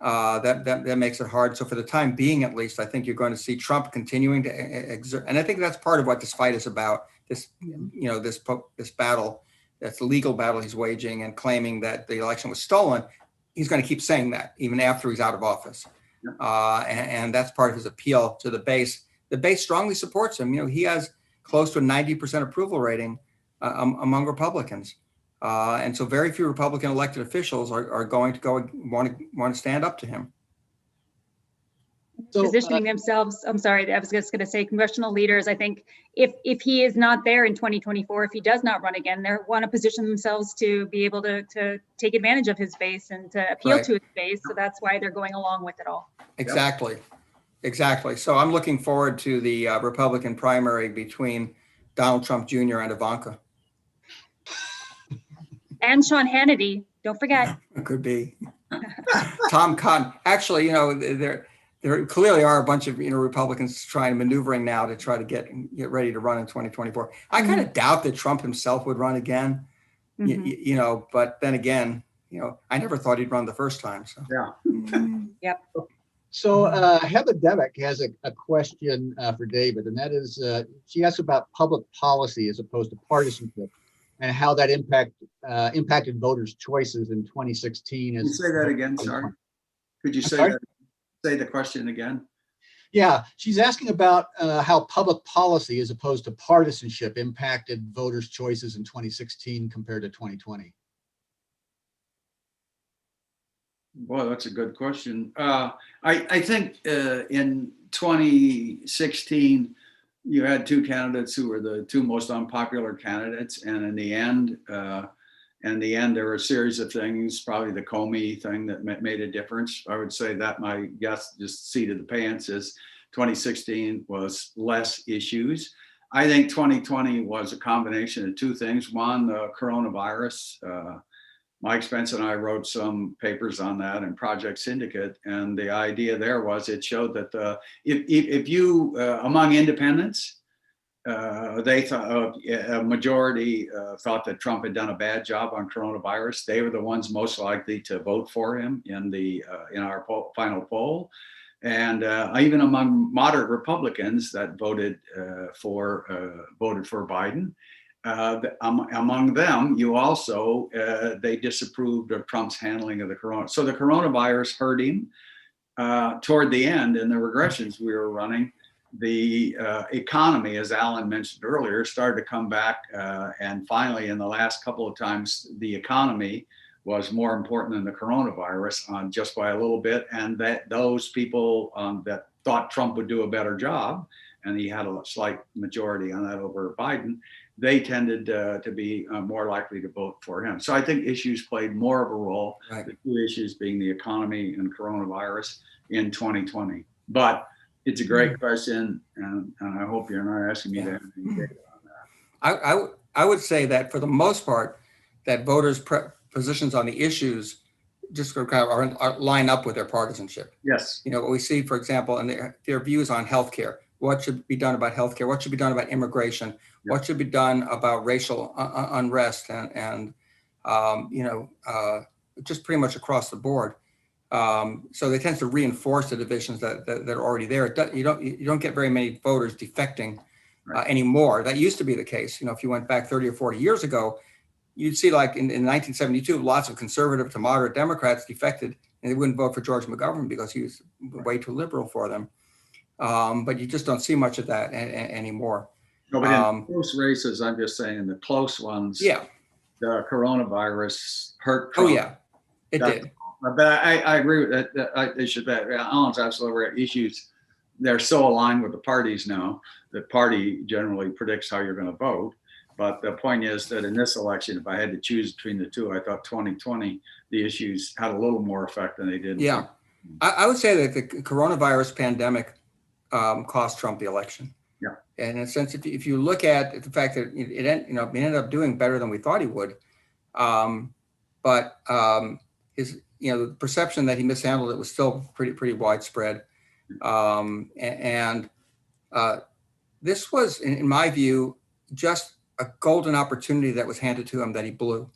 that makes it hard. So for the time being, at least, I think you're going to see Trump continuing to exert, and I think that's part of what this fight is about. This battle. That's the legal battle he's waging and claiming that the election was stolen. He's going to keep saying that even after he's out of office. And that's part of his appeal to the base, the base strongly supports him. He has close to a 90% approval rating among Republicans. And so very few Republican elected officials are going to want to stand up to him. So, Positioning themselves, I'm sorry, I was just going to say congressional leaders, I think if he is not there in 2024, if he does not run again, they want to position themselves to be able to take advantage of his base and to appeal Right. to his base. So that's why they're going along with it all. Exactly. Exactly. So I'm looking forward to the Republican primary between Donald Trump Jr. and Ivanka. And Sean Hannity, don't forget. It could be. Tom Cotton. Actually, there clearly are a bunch of Republicans maneuvering now to try to get ready to run in 2024. I kind of doubt that Trump himself would run again. But then again, I never thought he'd run the first time. So Yeah. Yep. So Heather Devick has a question for David, and that is, she asks about public policy as opposed to partisanship, and how that impacted voters' choices in 2016. Can you say that again? Sorry. Could you say that? Say the question again. Yeah, she's asking about how public policy as opposed to partisanship impacted voters' choices in 2016 compared to 2020. Boy, that's a good question. I think in 2016, you had two candidates who were the two most unpopular candidates, and in the end, there were a series of things. Probably the Comey thing that made a difference. I would say that my guess, just seat of the pants, is 2016 was less issues. I think 2020 was a combination of two things. One, the coronavirus. Mike Spence and I wrote some papers on that in Project Syndicate, and the idea there was it showed that if you among independents, they thought a majority thought that Trump had done a bad job on coronavirus. They were the ones most likely to vote for him in our final poll, and even among moderate Republicans that voted for Biden. Among them, you also they disapproved of Trump's handling of the corona. So the coronavirus hurt him toward the end. In the regressions we were running, the economy, as Alan mentioned earlier, started to come back, and finally, in the last couple of times, the economy was more important than the coronavirus just by a little bit, and that those people that thought Trump would do a better job, and he had a slight majority on that over Biden, they tended to be more likely to vote for him. So I think issues played more of a role, right. The two issues being the economy and coronavirus in 2020. But it's a great question, and I hope you're not asking me to have any data on that. I would say that for the most part, that voters' positions on the issues just kind of are line up with their partisanship. Yes. What we see, for example, in their views on healthcare. What should be done about healthcare? What should be done about immigration? What should be done about racial unrest and just pretty much across the board. So they tend to reinforce the divisions that are already there. You don't get very many voters defecting anymore. That used to be the case. If you went back 30 or 40 years ago, you'd see like in 1972, lots of conservative to moderate Democrats defected, and they wouldn't vote for George McGovern because he was way too liberal for them. But you just don't see much of that anymore. No, but in close races, I'm just saying, the close ones, the coronavirus hurt Trump. Oh, yeah, it did. But I agree with that. They should. Alan's absolutely right. Issues, they're so aligned with the parties now. The party generally predicts how you're going to vote. But the point is that in this election, if I had to choose between the two, I thought 2020, the issues had a little more effect than they did. Yeah, I would say that the coronavirus pandemic cost Trump the election. Yeah. And in a sense, if you look at the fact that it ended up doing better than we thought he would, but his the perception that he mishandled it was still pretty widespread, and this was, in my view, just a golden opportunity that was handed to him that he blew.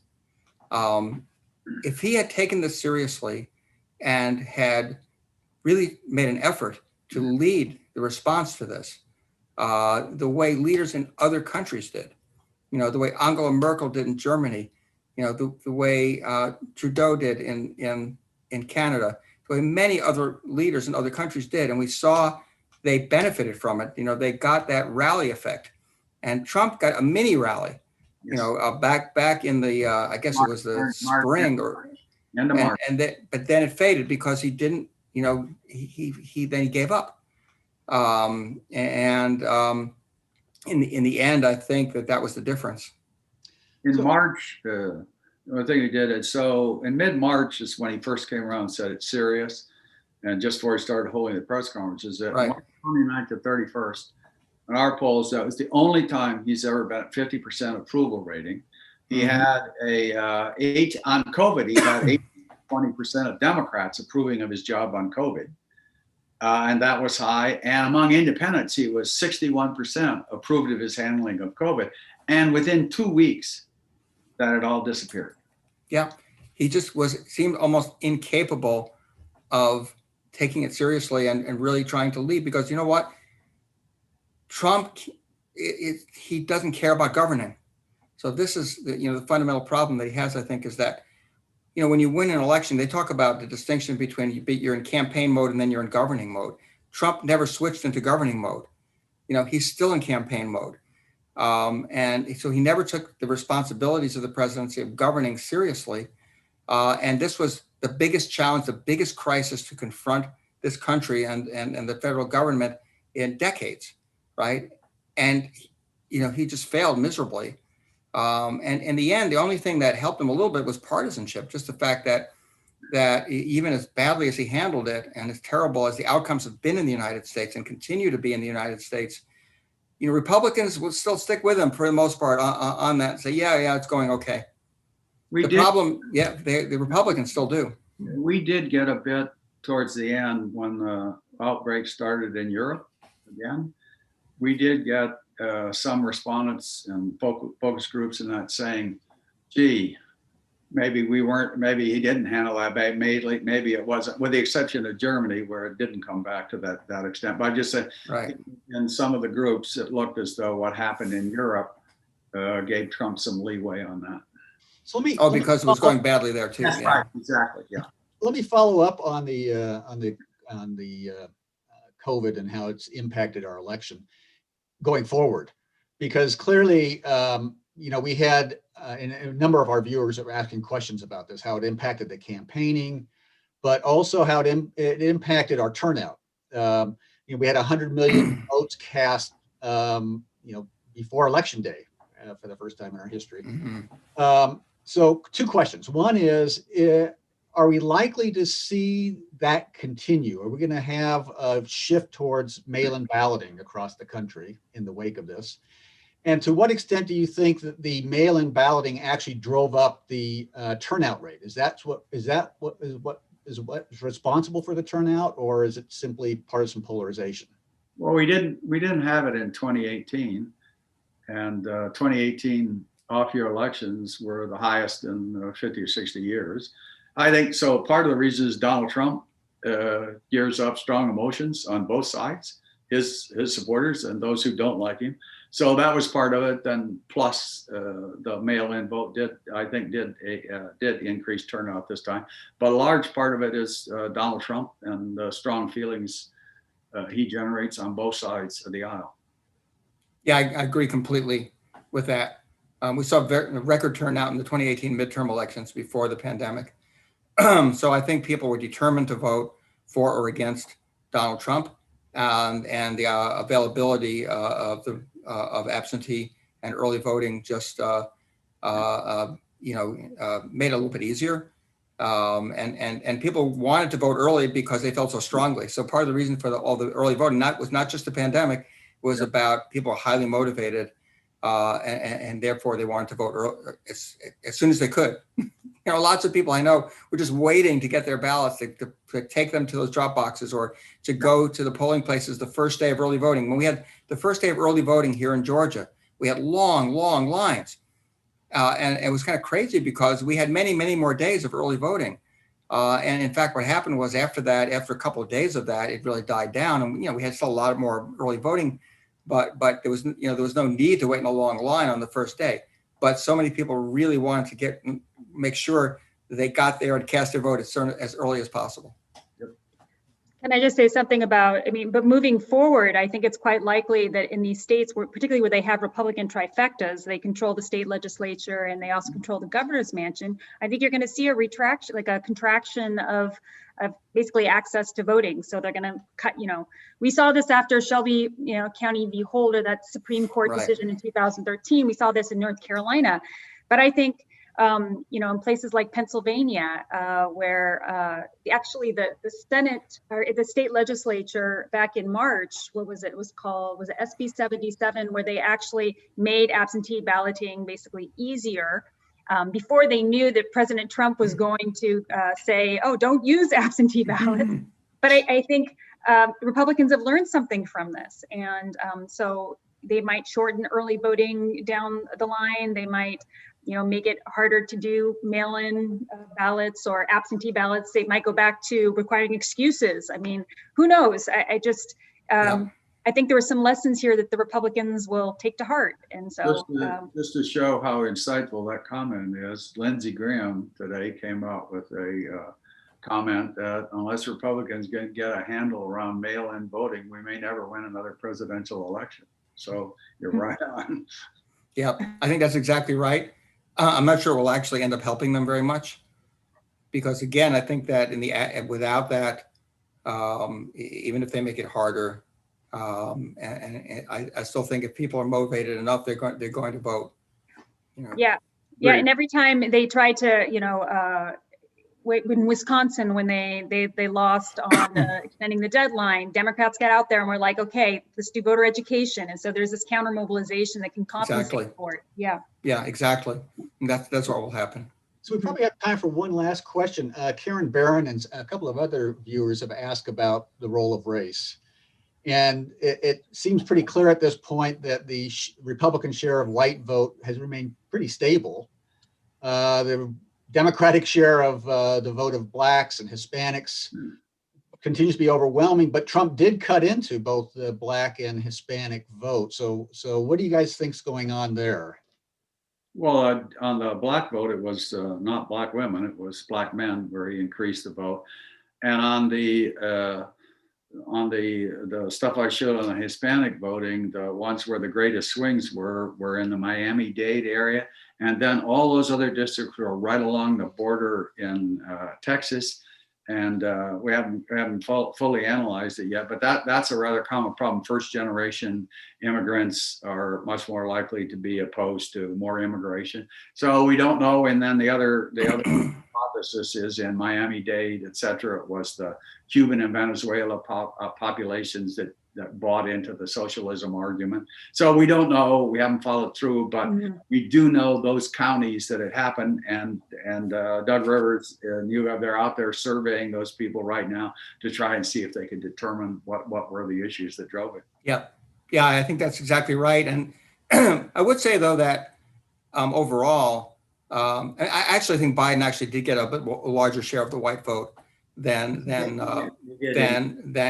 If he had taken this seriously and had really made an effort to lead the response to this, the way leaders in other countries did, the way Angela Merkel did in Germany, the way Trudeau did in Canada, the way many other leaders in other countries did, and we saw they benefited from it. They got that rally effect, and Trump got a mini rally. Yes. Back in the I guess it was the spring or end of March. But then it faded because he didn't. He then he gave up. In the end, I think that was the difference. In March, the thing he did is, so in mid-March is when he first came around and said it's serious. And just before he started holding the press conferences, at Right. March 29th to 31st, in our polls, that was the only time he's ever been at 50% approval rating. He had on COVID, he had 20% of Democrats approving of his job on COVID. And that was high. And among independents, he was 61% approved of his handling of COVID. And within 2 weeks, that had all disappeared. Yeah, he just seemed almost incapable of taking it seriously and really trying to lead, because you know what? Trump, he doesn't care about governing. So this is the fundamental problem that he has, I think, is that when you win an election, they talk about the distinction between you're in campaign mode and then you're in governing mode. Trump never switched into governing mode. He's still in campaign mode. And so he never took the responsibilities of the presidency of governing seriously. And this was the biggest challenge, the biggest crisis to confront this country and the federal government in decades, right? And, he just failed miserably. And in the end, the only thing that helped him a little bit was partisanship, just the fact that even as badly as he handled it and as terrible as the outcomes have been in the United States and continue to be in the United States, Republicans will still stick with him for the most part on that and say, yeah, it's going okay. The Republicans still do. We did get a bit towards the end when the outbreak started in Europe again. We did get some respondents and focus groups in that saying, gee, maybe he didn't handle that bad. Maybe it wasn't, with the exception of Germany, where it didn't come back to that extent. But I just said, right. In some of the groups, it looked as though what happened in Europe gave Trump some leeway on that. So because it was going badly there too. That's right, exactly. Yeah. Let me follow up on the COVID and how it's impacted our election going forward, because clearly, we had a number of our viewers that were asking questions about this, how it impacted the campaigning, but also how it impacted our turnout. We had 100 million votes cast, before Election Day for the first time in our history. Mm-hmm. So 2 questions. One is, are we likely to see that continue? Are we going to have a shift towards mail-in balloting across the country in the wake of this? And to what extent do you think that the mail-in balloting actually drove up the turnout rate? Is that what is responsible for the turnout, or is it simply partisan polarization? Well, we didn't have it in 2018, and 2018 off-year elections were the highest in 50 or 60 years. I think so. Part of the reason is Donald Trump gears up strong emotions on both sides, his supporters and those who don't like him. So that was part of it. Then plus the mail-in vote did increase turnout this time. But a large part of it is Donald Trump and the strong feelings he generates on both sides of the aisle. Yeah, I agree completely with that. We saw record turnout in the 2018 midterm elections before the pandemic. So I think people were determined to vote for or against Donald Trump, and the availability of absentee and early voting just made it a little bit easier. And people wanted to vote early because they felt so strongly. So part of the reason for all the early voting was not just the pandemic, it was about people highly motivated, and therefore they wanted to vote early, as soon as they could. Lots of people I know were just waiting to get their ballots, to take them to those drop boxes or to go to the polling places the first day of early voting. When we had the first day of early voting here in Georgia, we had long lines. And it was kind of crazy because we had many, many more days of early voting. And in fact, what happened was after a couple of days of that, it really died down. And, we had still a lot more early voting, but there was no need to wait in a long line on the first day. But so many people really wanted to make sure that they got there and cast their vote as early as possible. Can I just say something about, but moving forward, I think it's quite likely that in these states, particularly where they have Republican trifectas, they control the state legislature and they also control the governor's mansion. I think you're going to see a retraction, like a contraction of basically access to voting. So they're going to cut, we saw this after Shelby, County v. Holder, that Supreme Court decision in 2013. We saw this in North Carolina. But I think, in places like Pennsylvania, where actually the Senate or the state legislature back in March, was it SB 77, where they actually made absentee balloting basically easier before they knew that President Trump was going to say, oh, don't use absentee ballots. But I think Republicans have learned something from this. And so they might shorten early voting down the line. They might make it harder to do mail-in ballots or absentee ballots. They might go back to requiring excuses. Who knows? I think there were some lessons here that the Republicans will take to heart. And so just to show how insightful that comment is, Lindsey Graham today came out with a comment that unless Republicans get a handle around mail-in voting, we may never win another presidential election. So you're right on. Yeah, I think that's exactly right. I'm not sure it will actually end up helping them very much, because again, I think that without that, even if they make it harder, and I still think if people are motivated enough, they're going to vote. Yeah, and every time they try to, in Wisconsin, when they lost on extending the deadline, Democrats got out there and were like, okay, let's do voter education. And so there's this counter mobilization that can compensate for it. Yeah. Yeah, exactly. And that's what will happen. So we probably have time for one last question. Karen Barron and a couple of other viewers have asked about the role of race. And it seems pretty clear at this point that the Republican share of white vote has remained pretty stable. The Democratic share of the vote of Blacks and Hispanics continues to be overwhelming, but Trump did cut into both the Black and Hispanic vote. So what do you guys think's going on there? Well, on the Black vote, it was not Black women, it was Black men where he increased the vote. And on the stuff I showed on the Hispanic voting, the ones where the greatest swings were in the Miami-Dade area. And then all those other districts were right along the border in Texas. And we haven't fully analyzed it yet, but that's a rather common problem. First generation immigrants are much more likely to be opposed to more immigration. So we don't know. And then the other hypothesis is in Miami-Dade, et cetera, it was the Cuban and Venezuela populations that bought into the socialism argument. So we don't know, we haven't followed through, but we do know those counties that it happened, and Doug Rivers and they're out there surveying those people right now to try and see if they could determine what were the issues that drove it. Yeah, I think that's exactly right. And I would say though that overall, I actually think Biden actually did get a larger share of the white vote than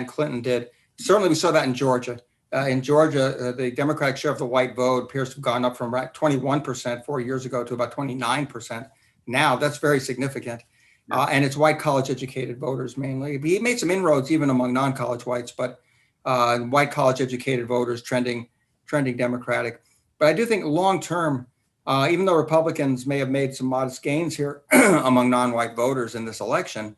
Clinton did. Certainly, we saw that in Georgia. The Democratic share of the white vote appears to have gone up from 21% 4 years ago to about 29% now. That's very significant. And it's white college-educated voters mainly. He made some inroads even among non-college whites, but white college-educated voters trending Democratic. But I do think long-term, even though Republicans may have made some modest gains here among non-white voters in this election,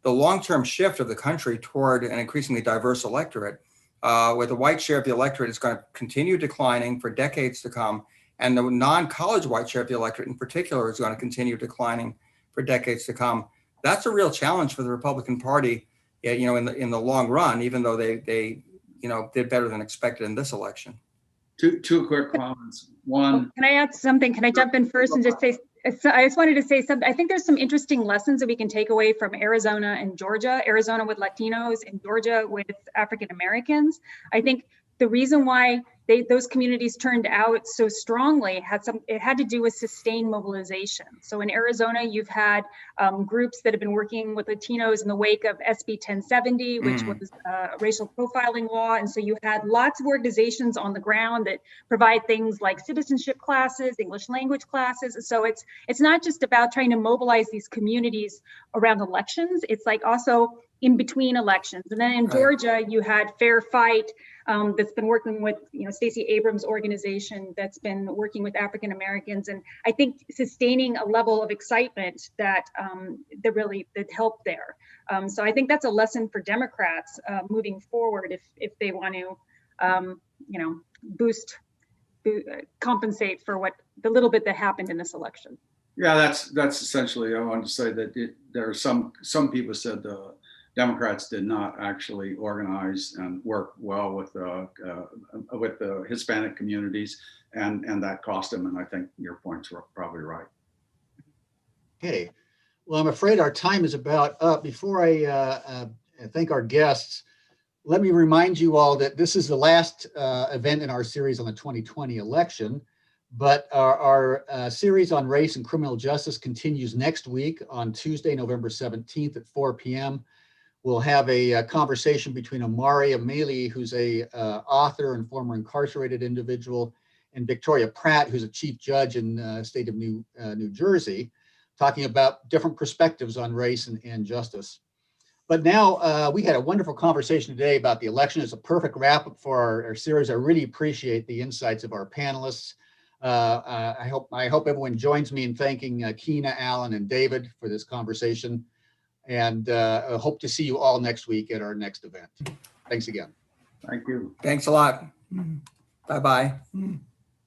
the long-term shift of the country toward an increasingly diverse electorate, where the white share of the electorate is going to continue declining for decades to come, and the non-college white share of the electorate in particular is going to continue declining for decades to come. That's a real challenge for the Republican Party, in the long run, even though they did better than expected in this election. Two quick comments. One, can I add something? Can I jump in first and just say? I just wanted to say something. I think there's some interesting lessons that we can take away from Arizona and Georgia. Arizona with Latinos and Georgia with African Americans. I think the reason why those communities turned out so strongly had to do with sustained mobilization. So in Arizona, you've had groups that have been working with Latinos in the wake of SB 1070, which was a racial profiling law. And so you had lots of organizations on the ground that provide things like citizenship classes, English language classes. So it's not just about trying to mobilize these communities around elections. It's like also in between elections. And then in Right. Georgia, you had Fair Fight, that's been working with, Stacey Abrams' organization that's been working with African Americans. And I think sustaining a level of excitement that helped there. So I think that's a lesson for Democrats moving forward if they want to, compensate for the little bit that happened in this election. Yeah, that's essentially, I wanted to say that there are some people said the Democrats did not actually organize and work well with the Hispanic communities, and that cost them. And I think your points were probably right. Okay, well, I'm afraid our time is about up. Before I thank our guests, let me remind you all that this is the last event in our series on the 2020 election, but our series on race and criminal justice continues next week on Tuesday, November 17th at 4 p.m. We'll have a conversation between Emory, who's a author and former incarcerated individual, and Victoria Pratt, who's a chief judge in the state of New Jersey, talking about different perspectives on race and justice. But now we had a wonderful conversation today about the election. It's a perfect wrap up for our series. I really appreciate the insights of our panelists. I hope everyone joins me in thanking Keena, Alan, and David for this conversation. And I hope to see you all next week at our next event. Thanks again. Thank you. Thanks a lot. Bye-bye.